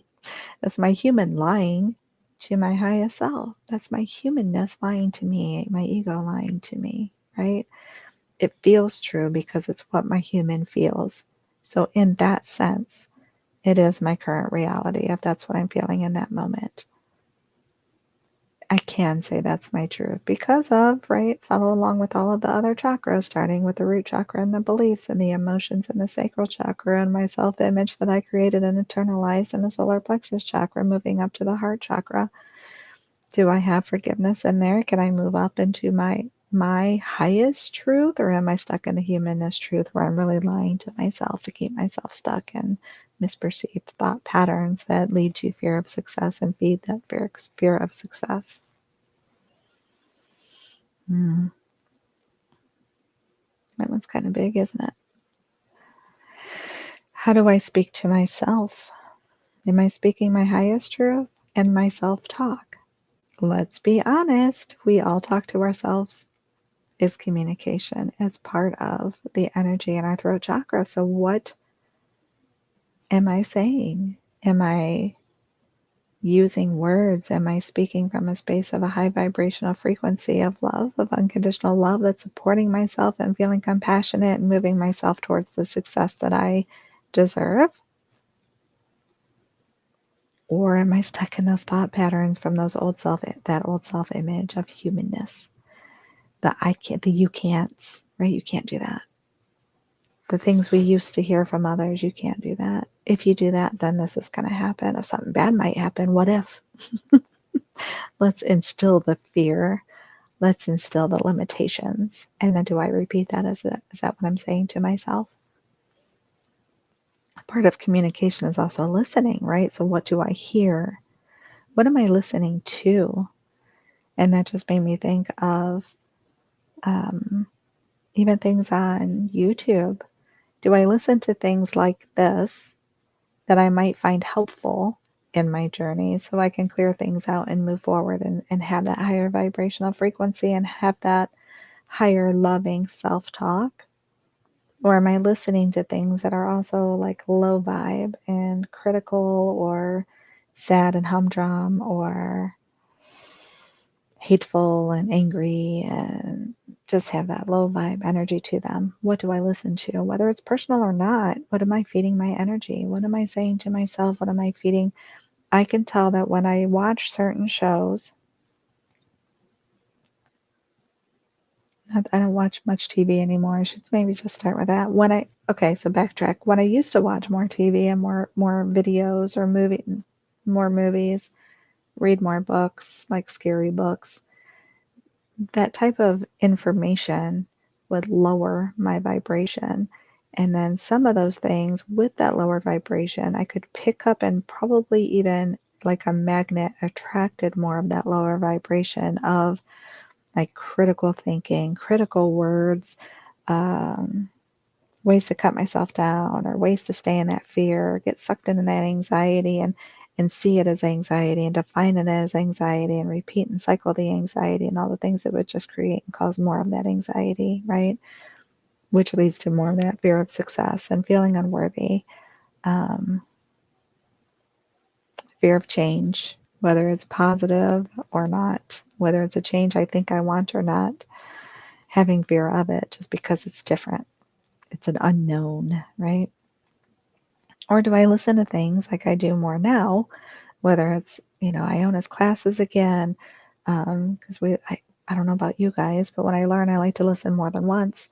That's my human lying to my highest self. That's my humanness lying to me, my ego lying to me, right? It feels true because it's what my human feels. So in that sense, it is my current reality if that's what I'm feeling in that moment. I can say that's my truth because of, right, follow along with all of the other chakras, starting with the root chakra and the beliefs and the emotions and the sacral chakra and my self-image that I created and internalized in the solar plexus chakra, moving up to the heart chakra. Do I have forgiveness in there? Can I move up into my highest truth, or am I stuck in the humanness truth where I'm really lying to myself to keep myself stuck in misperceived thought patterns that lead to fear of success and feed that fear of success? That one's kind of big, isn't it? How do I speak to myself? Am I speaking my highest truth and my self-talk? let's be honest, we all talk to ourselves. Is communication as part of the energy in our throat chakra. So what am I saying? Am I using words? Am I speaking from a space of a high vibrational frequency of love, of unconditional love that's supporting myself and feeling compassionate and moving myself towards the success that I deserve? Or am I stuck in those thought patterns from that old self image of humanness? The I can't, the you can'ts, right? You can't do that. The things we used to hear from others, you can't do that. If you do that, then this is going to happen. If something bad might happen, what if? Let's instill the fear. Let's instill the limitations. And then do I repeat that? Is that what I'm saying to myself? Part of communication is also listening, right? So what do I hear? What am I listening to? And that just made me think of even things on YouTube. Do I listen to things like this that I might find helpful in my journey so I can clear things out and move forward and have that higher vibrational frequency and have that higher loving self-talk? Or am I listening to things that are also like low vibe and critical or sad and humdrum or hateful and angry and just have that low vibe energy to them? What do I listen to? Whether it's personal or not, what am I feeding my energy? What am I saying to myself? What am I feeding? I can tell that when I watch certain shows, I don't watch much TV anymore. I should maybe just start with that. So backtrack. When I used to watch more TV and more videos or more movies, read more books, like scary books, that type of information would lower my vibration. And then some of those things with that lower vibration, I could pick up and probably even like a magnet attracted more of that lower vibration of like critical thinking, critical words, um, ways to cut myself down or ways to stay in that fear, get sucked into that anxiety and see it as anxiety and define it as anxiety and repeat and cycle the anxiety and all the things that would just create and cause more of that anxiety, right? Which leads to more of that fear of success and feeling unworthy, um, fear of change, whether it's positive or not, whether it's a change I think I want or not, having fear of it just because it's different. It's an unknown, right? Or do I listen to things like I do more now, whether it's, Iona's classes again, because I don't know about you guys, but when I learn, I like to listen more than once.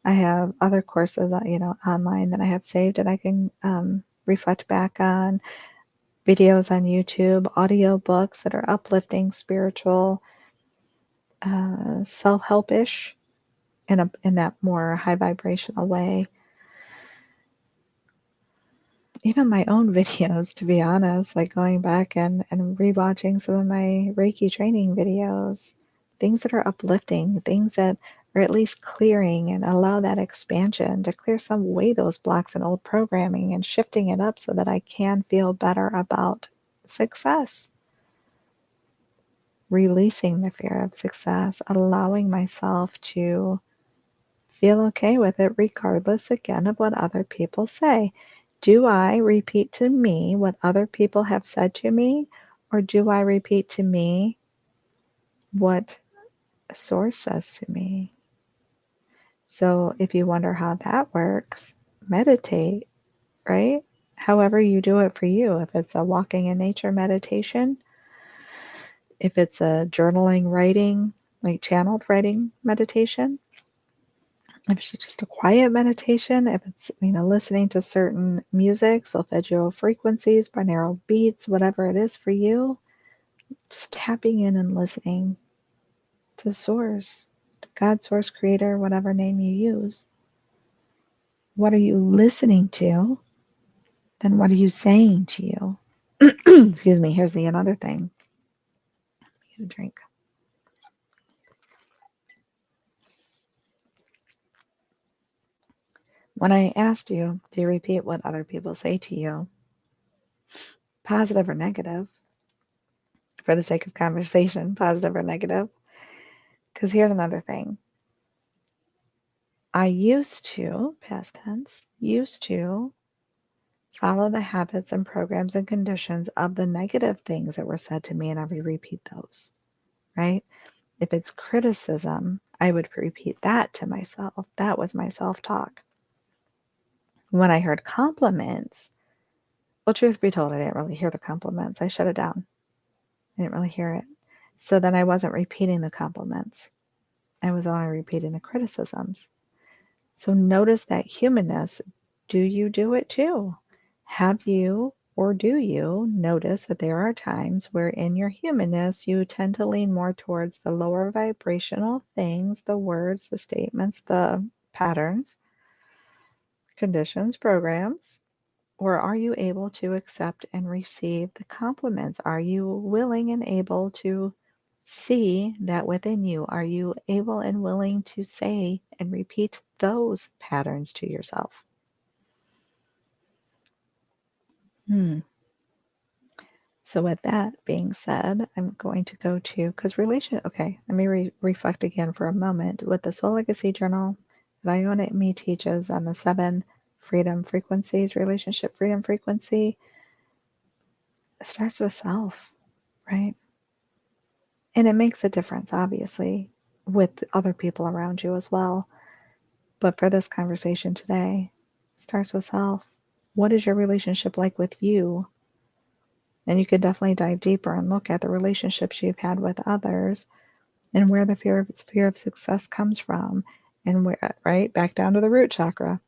I have other courses, online that I have saved and I can reflect back on, videos on YouTube, audio books that are uplifting, spiritual, self-help-ish in that more high vibrational way. Even my own videos, to be honest, like going back and rewatching some of my Reiki training videos, things that are uplifting, things that are at least clearing and allow that expansion to clear some away those blocks and old programming and shifting it up so that I can feel better about success, releasing the fear of success, allowing myself to feel okay with it regardless again of what other people say. Do I repeat to me what other people have said to me, or do I repeat to me what a source says to me? So if you wonder how that works, meditate, right? However you do it for you. If it's a walking in nature meditation, if it's a journaling, writing, like channeled writing meditation, if it's just a quiet meditation, if it's, listening to certain music, solfeggio frequencies, binaural beats, whatever it is for you, just tapping in and listening to Source, to God, Source, Creator, whatever name you use. What are you listening to? Then what are you saying to you? Excuse me, here's the another thing. Get a drink. When I asked you, do you repeat what other people say to you, positive or negative? for the sake of conversation, positive or negative. Because here's another thing. I used to, past tense, used to follow the habits and programs and conditions of the negative things that were said to me, and I would repeat those, right? If it's criticism, I would repeat that to myself. That was my self-talk. When I heard compliments, well, truth be told, I didn't really hear the compliments. I shut it down. I didn't really hear it. So then I wasn't repeating the compliments. I was only repeating the criticisms. So notice that humanness. Do you do it too? Have you or do you notice that there are times where in your humanness you tend to lean more towards the lower vibrational things, the words, the statements, the patterns, conditions, programs? Or are you able to accept and receive the compliments? Are you willing and able to see that within you? Are you able and willing to say and repeat those patterns to yourself? So with that being said, I'm going to go to, because okay, let me reflect again for a moment. With the Soul Legacy Journal, Viola Me teaches on the 7 freedom frequencies, relationship freedom frequency. It starts with self, right? And it makes a difference, obviously, with other people around you as well. But for this conversation today, it starts with self. What is your relationship like with you? And you could definitely dive deeper and look at the relationships you've had with others and where the fear of success comes from. And where, right, back down to the root chakra.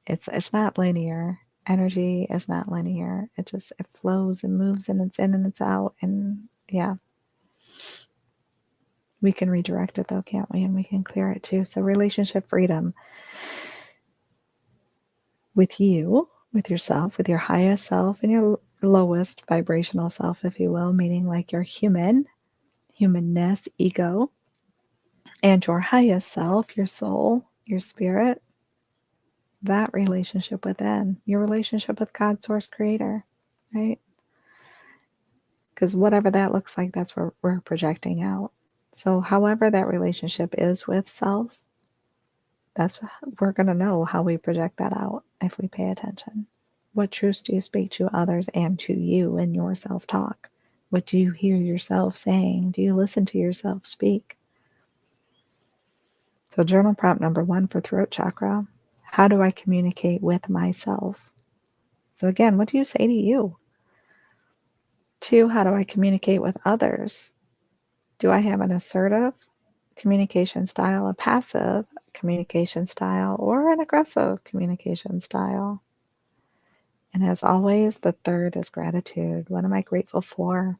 It's not linear. Energy is not linear. It flows and moves, and it's in and it's out. And yeah, we can redirect it though, can't we? And we can clear it too. So relationship freedom with you, with yourself, with your highest self and your lowest vibrational self, if you will, meaning like your humanness, ego, and your highest self, your soul, your spirit, that relationship within, your relationship with God, source, creator, right? Because whatever that looks like, that's where we're projecting out. So however that relationship is with self, we're going to know how we project that out if we pay attention. What truths do you speak to others and to you in your self-talk? What do you hear yourself saying? Do you listen to yourself speak? So journal prompt number 1 for throat chakra. How do I communicate with myself? So again, what do you say to you? 2, how do I communicate with others? Do I have an assertive communication style, a passive communication style, or an aggressive communication style? And as always, the 3rd is gratitude. What am I grateful for?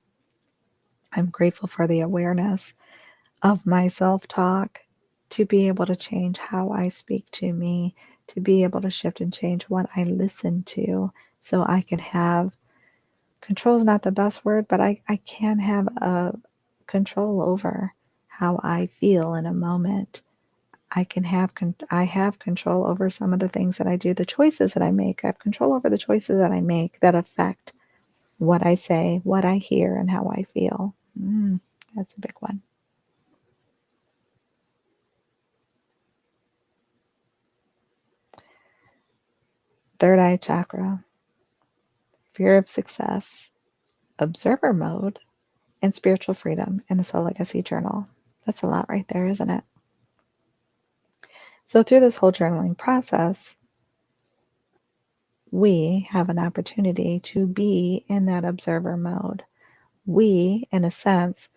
I'm grateful for the awareness of my self-talk, to be able to change how I speak to me, to be able to shift and change what I listen to, so I can have control is not the best word, but I can have a control over how I feel in a moment. I have control over some of the things that I do, the choices that I make. I have control over the choices that I make that affect what I say, what I hear, and how I feel. That's a big one. Third eye chakra, fear of success, observer mode, and spiritual freedom in the Soul Legacy Journal. That's a lot right there, isn't it? So through this whole journaling process, we have an opportunity to be in that observer mode. We, in a sense,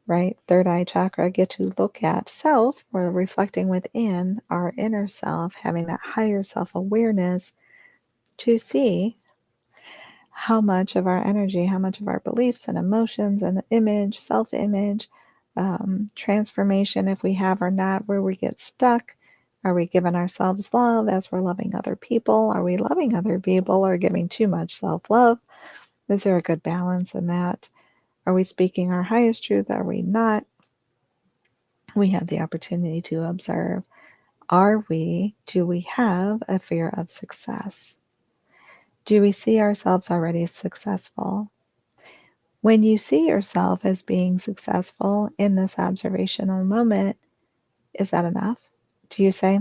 right, third eye chakra, get to look at self. We're reflecting within our inner self, having that higher self-awareness to see how much of our energy, how much of our beliefs and emotions and image, self-image, transformation, if we have or not, where we get stuck. Are we giving ourselves love as we're loving other people? Are we loving other people or giving too much self-love? Is there a good balance in that? Are we speaking our highest truth? Are we not? We have the opportunity to observe. Do we have a fear of success? Do we see ourselves already successful? When you see yourself as being successful in this observational moment, is that enough? Do you say,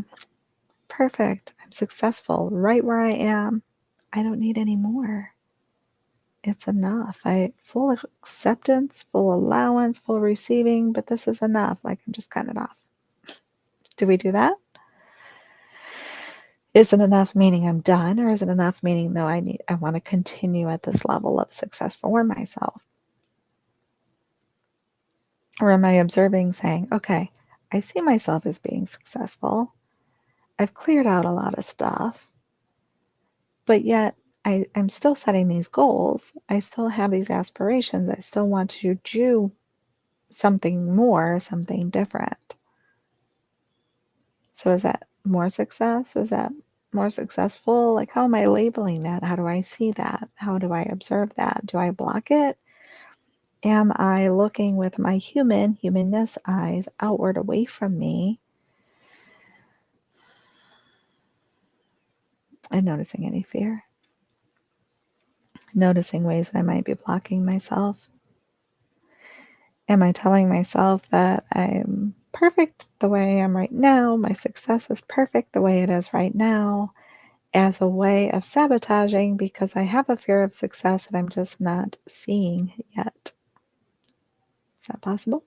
perfect, I'm successful right where I am. I don't need any more. It's enough. Full acceptance, full allowance, full receiving, but this is enough. Like, I'm just cutting it off. Do we do that? Is it enough meaning I'm done, or is it enough meaning, no, I want to continue at this level of success for myself? Or am I observing, saying, okay, I see myself as being successful. I've cleared out a lot of stuff, but yet I'm still setting these goals. I still have these aspirations. I still want to do something more, something different. So is that more success? Is that more successful? Like, how am I labeling that? How do I see that? How do I observe that? Do I block it? Am I looking with my humanness eyes outward away from me and noticing any fear? Noticing ways that I might be blocking myself? Am I telling myself that I'm perfect the way I am right now? My success is perfect the way it is right now, as a way of sabotaging because I have a fear of success that I'm just not seeing yet. Is that possible?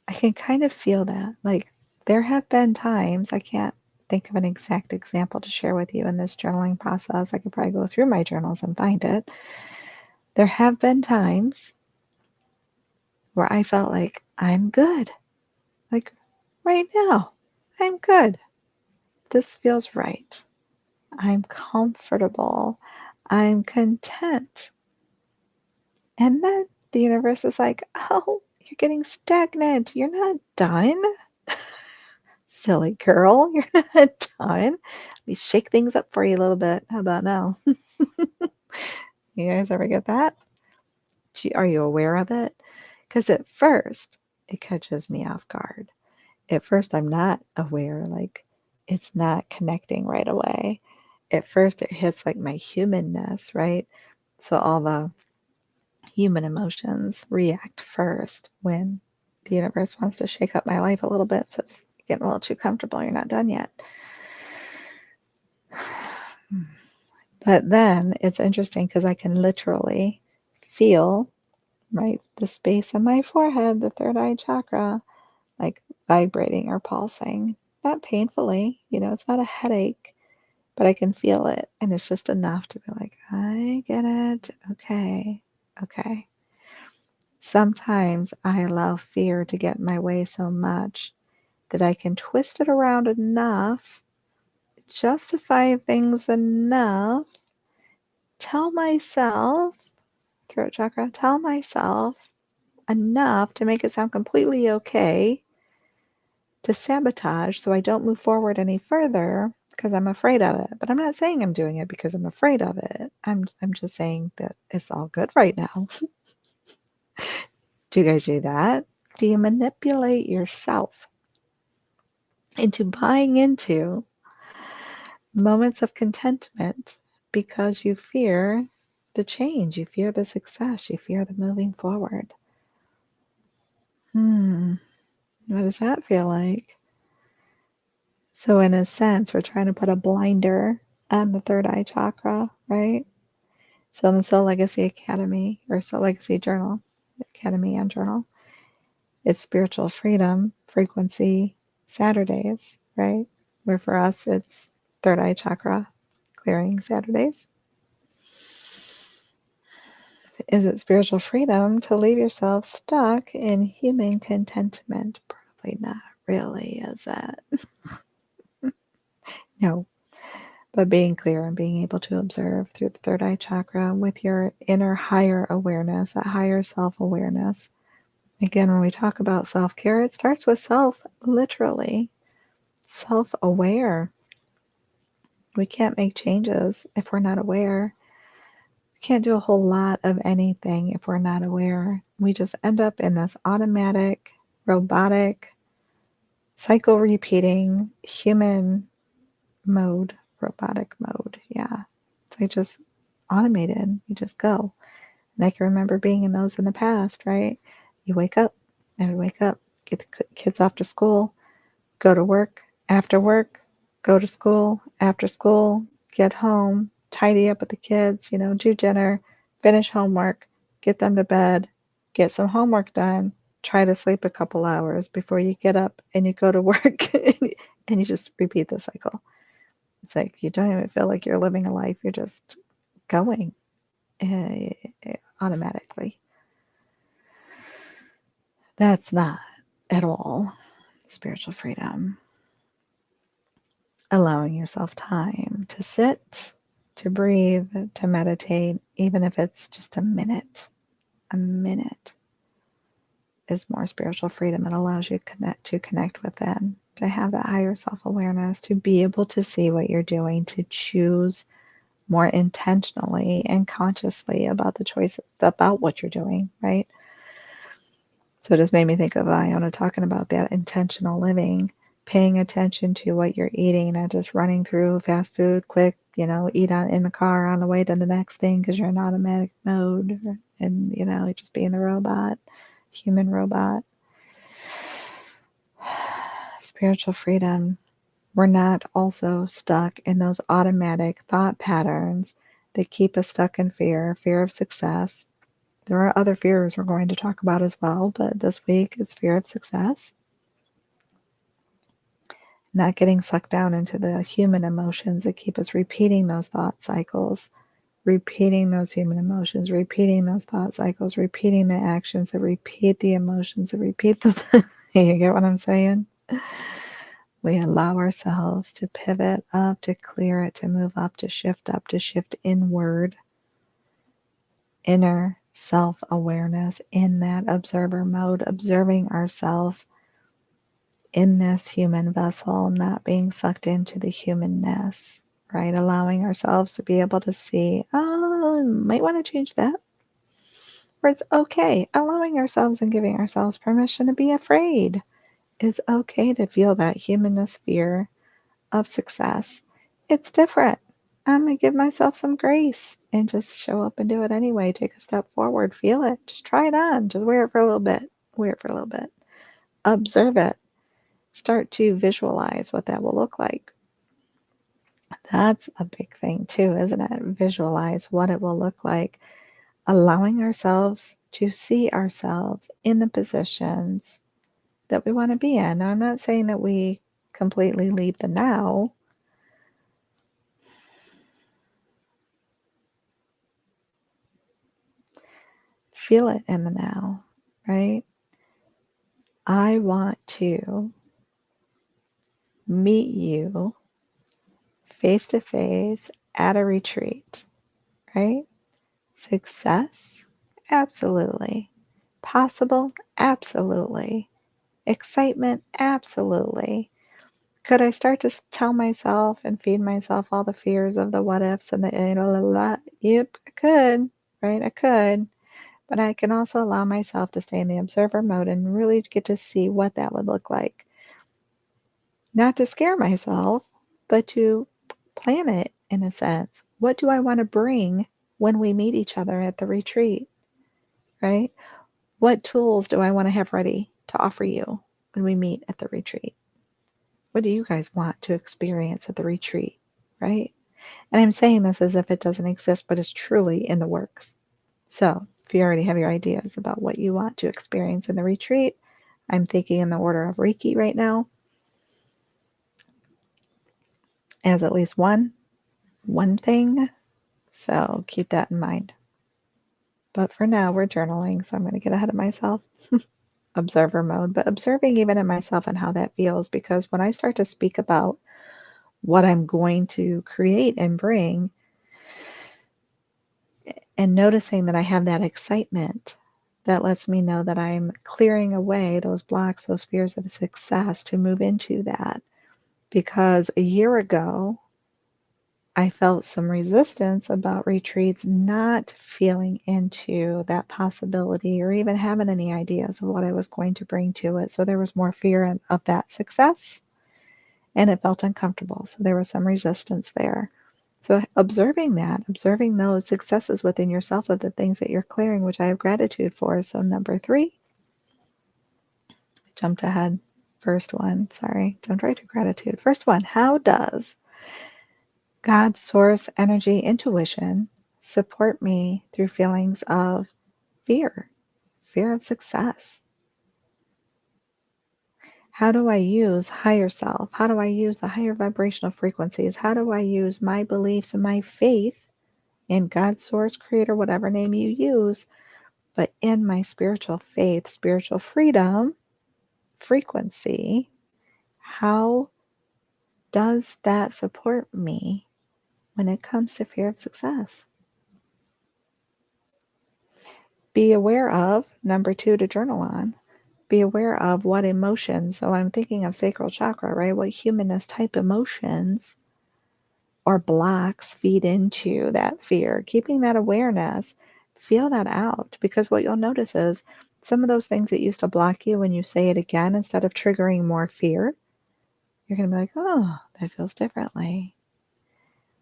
I can kind of feel that. Like, there have been times, I can't think of an exact example to share with you in this journaling process. I could probably go through my journals and find it. There have been times where I felt like I'm good. Like, right now, I'm good. This feels right. I'm comfortable. I'm content. And then the universe is like, oh, you're getting stagnant. You're not done. Silly girl, you're not done. Let me shake things up for you a little bit. How about now? You guys ever get that? Are you aware of it? Because at first, it catches me off guard. At first, I'm not aware. Like, it's not connecting right away. At first, it hits like my humanness, right? So all the human emotions react first when the universe wants to shake up my life a little bit. Says, you're getting a little too comfortable. You're not done yet. But then it's interesting because I can literally feel, right, the space on my forehead, the third eye chakra, like vibrating or pulsing. Not painfully, it's not a headache, but I can feel it. And it's just enough to be like, I get it. Okay. Okay. Sometimes I allow fear to get in my way so much that I can twist it around enough, justify things enough, tell myself, throat chakra, tell myself enough to make it sound completely okay to sabotage so I don't move forward any further because I'm afraid of it. But I'm not saying I'm doing it because I'm afraid of it. I'm just saying that it's all good right now. Do you guys do that? Do you manipulate yourself into buying into moments of contentment because you fear the change, you fear the success, you fear the moving forward? What does that feel like? So in a sense, we're trying to put a blinder on the third eye chakra, right? So in the Soul Legacy Academy or Soul Legacy Journal, Academy and Journal, it's Spiritual Freedom Frequency Saturdays, right? Where for us, it's third eye chakra clearing Saturdays. Is it spiritual freedom to leave yourself stuck in human contentment? Probably not really, is it? No. But being clear and being able to observe through the third eye chakra with your inner higher awareness, that higher self-awareness. Again, when we talk about self-care, it starts with self, literally. Self-aware. We can't make changes if we're not aware. We can't do a whole lot of anything if we're not aware. We just end up in this automatic, robotic, cycle repeating human mode, robotic mode. Yeah. It's like just automated. You just go. And I can remember being in those in the past, right? You wake up, I would wake up, get the kids off to school, go to work, after work, go to school, after school, get home, tidy up with the kids, do dinner, finish homework, get them to bed, get some homework done, try to sleep a couple hours before you get up and you go to work and you just repeat the cycle. It's like you don't even feel like you're living a life, you're just going automatically. That's not at all spiritual freedom. Allowing yourself time to sit, to breathe, to meditate, even if it's just a minute is more spiritual freedom. It allows you to connect within, to have that higher self-awareness, to be able to see what you're doing, to choose more intentionally and consciously about the choice about what you're doing, right? So it just made me think of Iona talking about that intentional living, paying attention to what you're eating, not just running through fast food, quick, eat in the car on the way to the next thing because you're in automatic mode and, just being the robot, human robot. Spiritual freedom. We're not also stuck in those automatic thought patterns that keep us stuck in fear of success. There are other fears we're going to talk about as well, but this week it's fear of success. Not getting sucked down into the human emotions that keep us repeating those thought cycles, repeating those human emotions, repeating those thought cycles, repeating the actions that repeat the emotions that repeat the. You get what I'm saying? We allow ourselves to pivot up, to clear it, to move up, to shift inward. Inner self-awareness in that observer mode, observing ourselves in this human vessel, not being sucked into the humanness, right? Allowing ourselves to be able to see, oh, might want to change that. Or it's okay. Allowing ourselves and giving ourselves permission to be afraid. It's okay to feel that humanness fear of success. It's different. I'm going to give myself some grace and just show up and do it anyway. Take a step forward. Feel it. Just try it on. Just wear it for a little bit. Wear it for a little bit. Observe it. Start to visualize what that will look like. That's a big thing too, isn't it? Visualize what it will look like. Allowing ourselves to see ourselves in the positions that we want to be in. Now, I'm not saying that we completely leave the now. Feel it in the now, right? I want to meet you face to face at a retreat, right? Success? Absolutely. Possible? Absolutely. Excitement? Absolutely. Could I start to tell myself and feed myself all the fears of the what ifs and the la la la? Yep, I could, right? I could. But I can also allow myself to stay in the observer mode and really get to see what that would look like. Not to scare myself, but to plan it in a sense. What do I want to bring when we meet each other at the retreat, right? What tools do I want to have ready to offer you when we meet at the retreat? What do you guys want to experience at the retreat, right? And I'm saying this as if it doesn't exist, but it's truly in the works. So if you already have your ideas about what you want to experience in the retreat, I'm thinking in the order of Reiki right now as at least one thing. So keep that in mind. But for now, we're journaling, so I'm going to get ahead of myself. Observer mode, but observing even in myself and how that feels, because when I start to speak about what I'm going to create and bring, and noticing that I have that excitement, that lets me know that I'm clearing away those blocks, those fears of success to move into that. Because a year ago, I felt some resistance about retreats, not feeling into that possibility or even having any ideas of what I was going to bring to it. So there was more fear of that success, and it felt uncomfortable. So there was some resistance there. So observing that, observing those successes within yourself of the things that you're clearing, which I have gratitude for. So number 3, jumped ahead. First one, sorry, jumped right to gratitude. First one, how does God, source, energy, intuition support me through feelings of fear, fear of success? How do I use higher self? How do I use the higher vibrational frequencies? How do I use my beliefs and my faith in God, source, creator, whatever name you use, but in my spiritual faith, spiritual freedom, frequency? How does that support me when it comes to fear of success? Be aware of, number 2 to journal on, be aware of what emotions, so I'm thinking of sacral chakra, right? What humanness type emotions or blocks feed into that fear. Keeping that awareness, feel that out, because what you'll notice is some of those things that used to block you, when you say it again, instead of triggering more fear, you're going to be like, oh, that feels differently.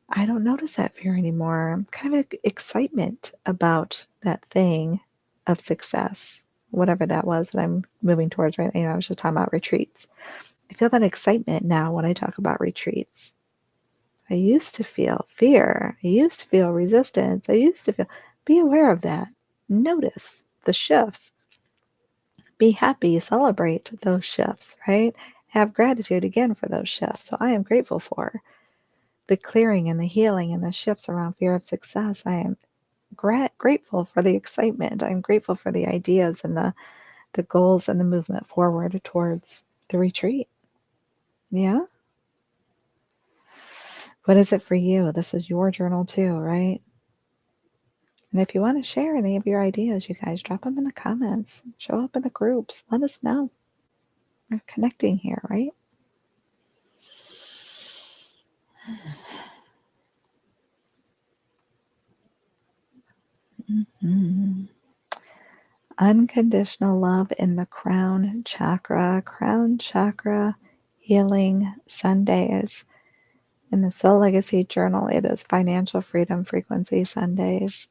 I don't notice that fear anymore. Kind of excitement about that thing of success, whatever that was that I'm moving towards right now. I was just talking about retreats. I feel that excitement now when I talk about retreats. I used to feel fear. I used to feel resistance. I used to feel, be aware of that. Notice the shifts. Be happy, celebrate those shifts, right? Have gratitude again for those shifts. So I am grateful for the clearing and the healing and the shifts around fear of success. I am grateful for the excitement. I'm grateful for the ideas and the goals and the movement forward towards the retreat. Yeah? What is it for you? This is your journal too, right? And if you want to share any of your ideas, you guys, drop them in the comments. Show up in the groups. Let us know. We're connecting here, right? Mm-hmm. Unconditional love in the crown chakra. Crown chakra healing Sundays. In the Soul Legacy Journal, it is Financial Freedom Frequency Sundays.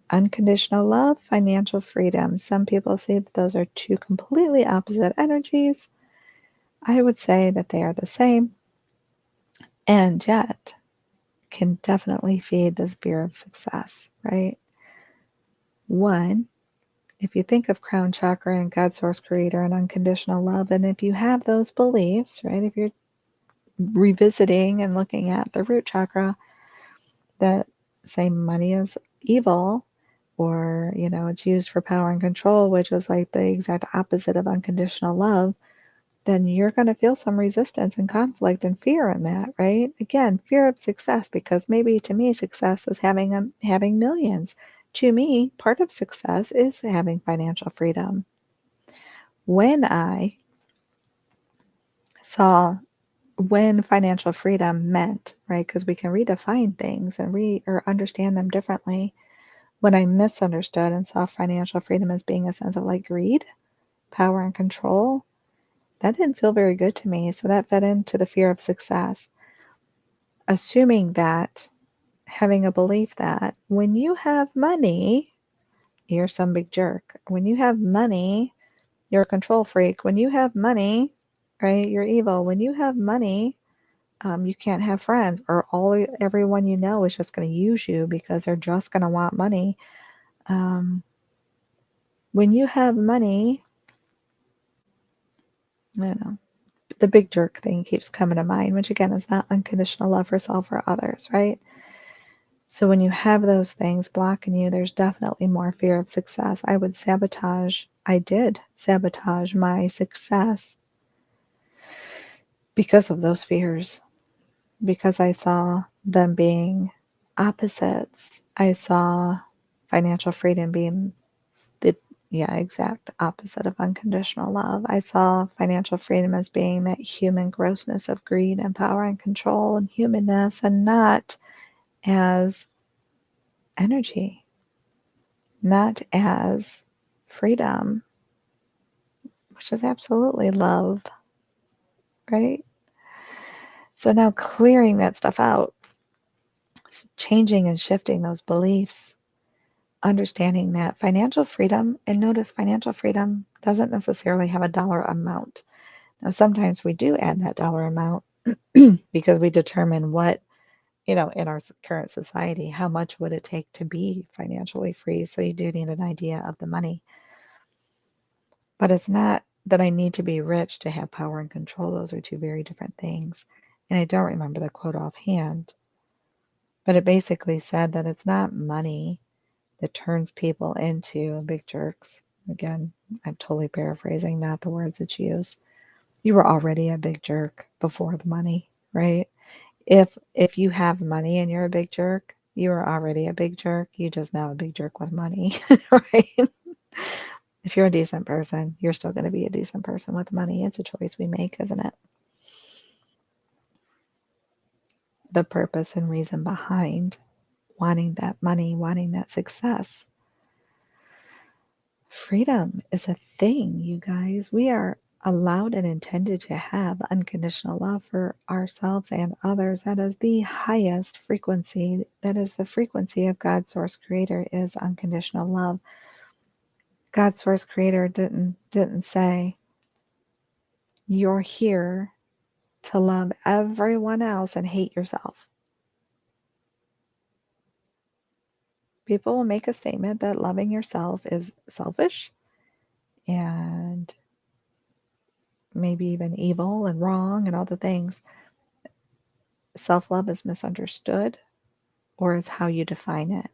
Unconditional love, financial freedom. Some people say that those are two completely opposite energies. I would say that they are the same, and yet can definitely feed the fear of success, right? One, if you think of crown chakra and God, source, creator, and unconditional love, and if you have those beliefs, right, if you're revisiting and looking at the root chakra that say money is evil, or, it's used for power and control, which is like the exact opposite of unconditional love, then you're going to feel some resistance and conflict and fear in that, right? Again, fear of success, because maybe to me, success is having millions. To me, part of success is having financial freedom. When I saw when financial freedom meant, right, because we can redefine things and or understand them differently. When I misunderstood and saw financial freedom as being a sense of like greed, power, and control, that didn't feel very good to me. So that fed into the fear of success. Assuming that, having a belief that when you have money, you're some big jerk. When you have money, you're a control freak. When you have money, right, you're evil. When you have money, you can't have friends, or everyone you know is just going to use you because they're just going to want money. When you have money, I don't know, the big jerk thing keeps coming to mind, which again is not unconditional love for self or others, right? So when you have those things blocking you, there's definitely more fear of success. I did sabotage my success because of those fears, because I saw them being opposites. I saw financial freedom being the exact opposite of unconditional love. I saw financial freedom as being that human grossness of greed and power and control and humanness, and not as energy, not as freedom, which is absolutely love, right? So now clearing that stuff out, changing and shifting those beliefs, understanding that financial freedom, and notice financial freedom doesn't necessarily have a dollar amount. Now, sometimes we do add that dollar amount because we determine what, in our current society, how much would it take to be financially free? So you do need an idea of the money. But it's not that I need to be rich to have power and control. Those are two very different things. And I don't remember the quote offhand, but it basically said that it's not money that turns people into big jerks. Again, I'm totally paraphrasing, not the words it's used. You were already a big jerk before the money, right? If you have money and you're a big jerk, you are already a big jerk. You just now a big jerk with money, right? If you're a decent person, you're still going to be a decent person with money. It's a choice we make, isn't it? The purpose and reason behind wanting that money, wanting that success. Freedom is a thing, you guys. We are allowed and intended to have unconditional love for ourselves and others. That is the highest frequency. That is the frequency of God, Source Creator, is unconditional love. God, Source Creator didn't say you're here to love everyone else and hate yourself. People will make a statement that loving yourself is selfish and maybe even evil and wrong and all the things. Self-love is misunderstood, or is how you define it,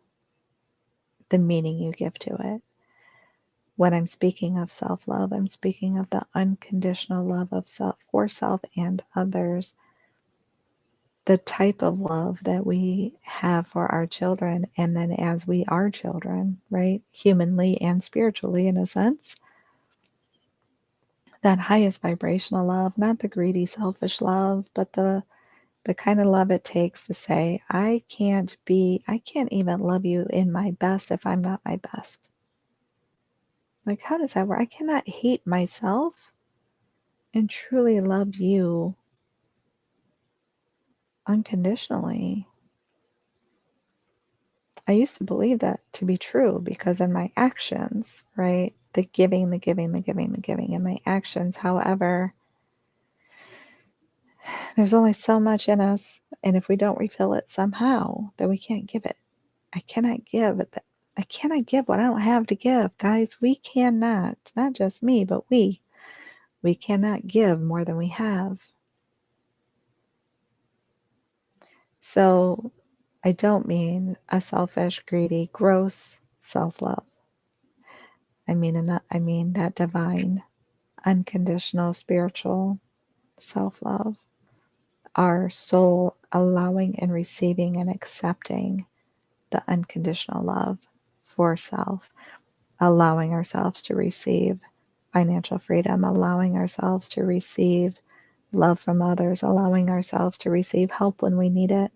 the meaning you give to it. When I'm speaking of self-love, I'm speaking of the unconditional love of self for self and others. The type of love that we have for our children, and then as we are children, right? Humanly and spiritually, in a sense. That highest vibrational love, not the greedy, selfish love, but the kind of love it takes to say, I can't even love you in my best if I'm not my best. Like, how does that work? I cannot hate myself and truly love you unconditionally. I used to believe that to be true because in my actions, right? The giving, the giving, the giving, the giving in my actions. However, there's only so much in us, and if we don't refill it somehow, then we can't give it. I cannot give it. I cannot give what I don't have to give, guys. We cannot, not just me, but we cannot give more than we have. So I don't mean a selfish, greedy, gross self-love. I mean that divine, unconditional, spiritual self-love. Our soul allowing and receiving and accepting the unconditional love for self, allowing ourselves to receive financial freedom, allowing ourselves to receive love from others, allowing ourselves to receive help when we need it,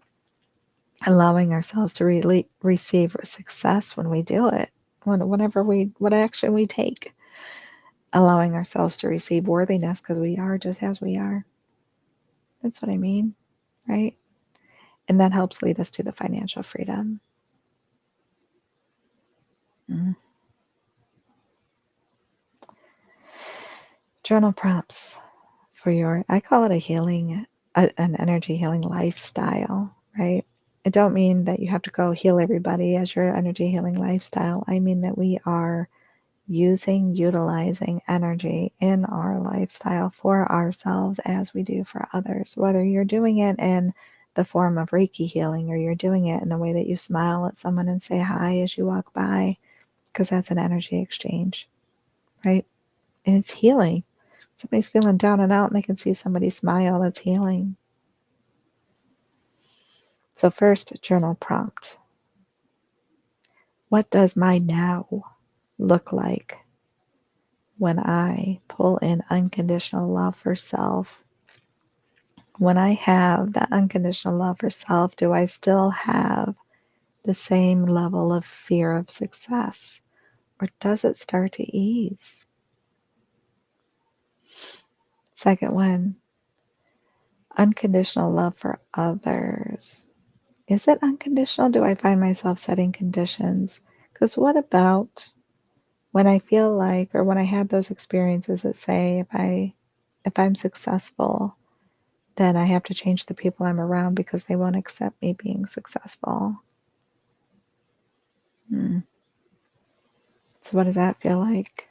allowing ourselves to receive success when we do it, what action we take, allowing ourselves to receive worthiness because we are just as we are. That's what I mean, right? And that helps lead us to the financial freedom. Mm. Journal prompts for I call it an energy healing lifestyle, right? I don't mean that you have to go heal everybody as your energy healing lifestyle. I mean that we are utilizing energy in our lifestyle for ourselves as we do for others. Whether you're doing it in the form of Reiki healing or you're doing it in the way that you smile at someone and say hi as you walk by, because that's an energy exchange, right? And it's healing. Somebody's feeling down and out and they can see somebody smile, that's healing. So first, journal prompt. What does my now look like when I pull in unconditional love for self? When I have that unconditional love for self, do I still have the same level of fear of success? Or does it start to ease? Second one, unconditional love for others. Is it unconditional? Do I find myself setting conditions? Because what about when I feel like, or when I have those experiences that say if I'm successful, then I have to change the people I'm around because they won't accept me being successful. So what does that feel like?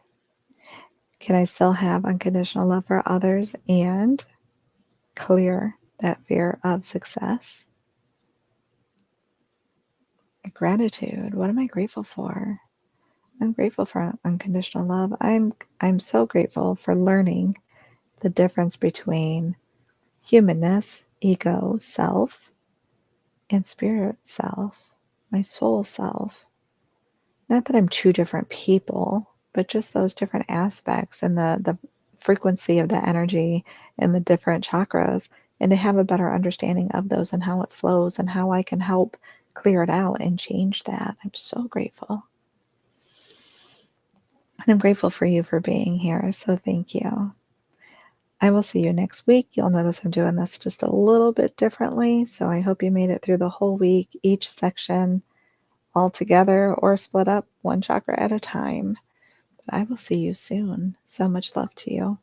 Can I still have unconditional love for others and clear that fear of success? Gratitude. What am I grateful for? I'm grateful for unconditional love. I'm so grateful for learning the difference between humanness, ego, self, and spirit self, my soul self. Not that I'm two different people, but just those different aspects and the frequency of the energy and the different chakras, and to have a better understanding of those and how it flows and how I can help clear it out and change that. I'm so grateful. And I'm grateful for you for being here. So thank you. I will see you next week. You'll notice I'm doing this just a little bit differently. So I hope you made it through the whole week, each section all together or split up one chakra at a time. But I will see you soon. So much love to you.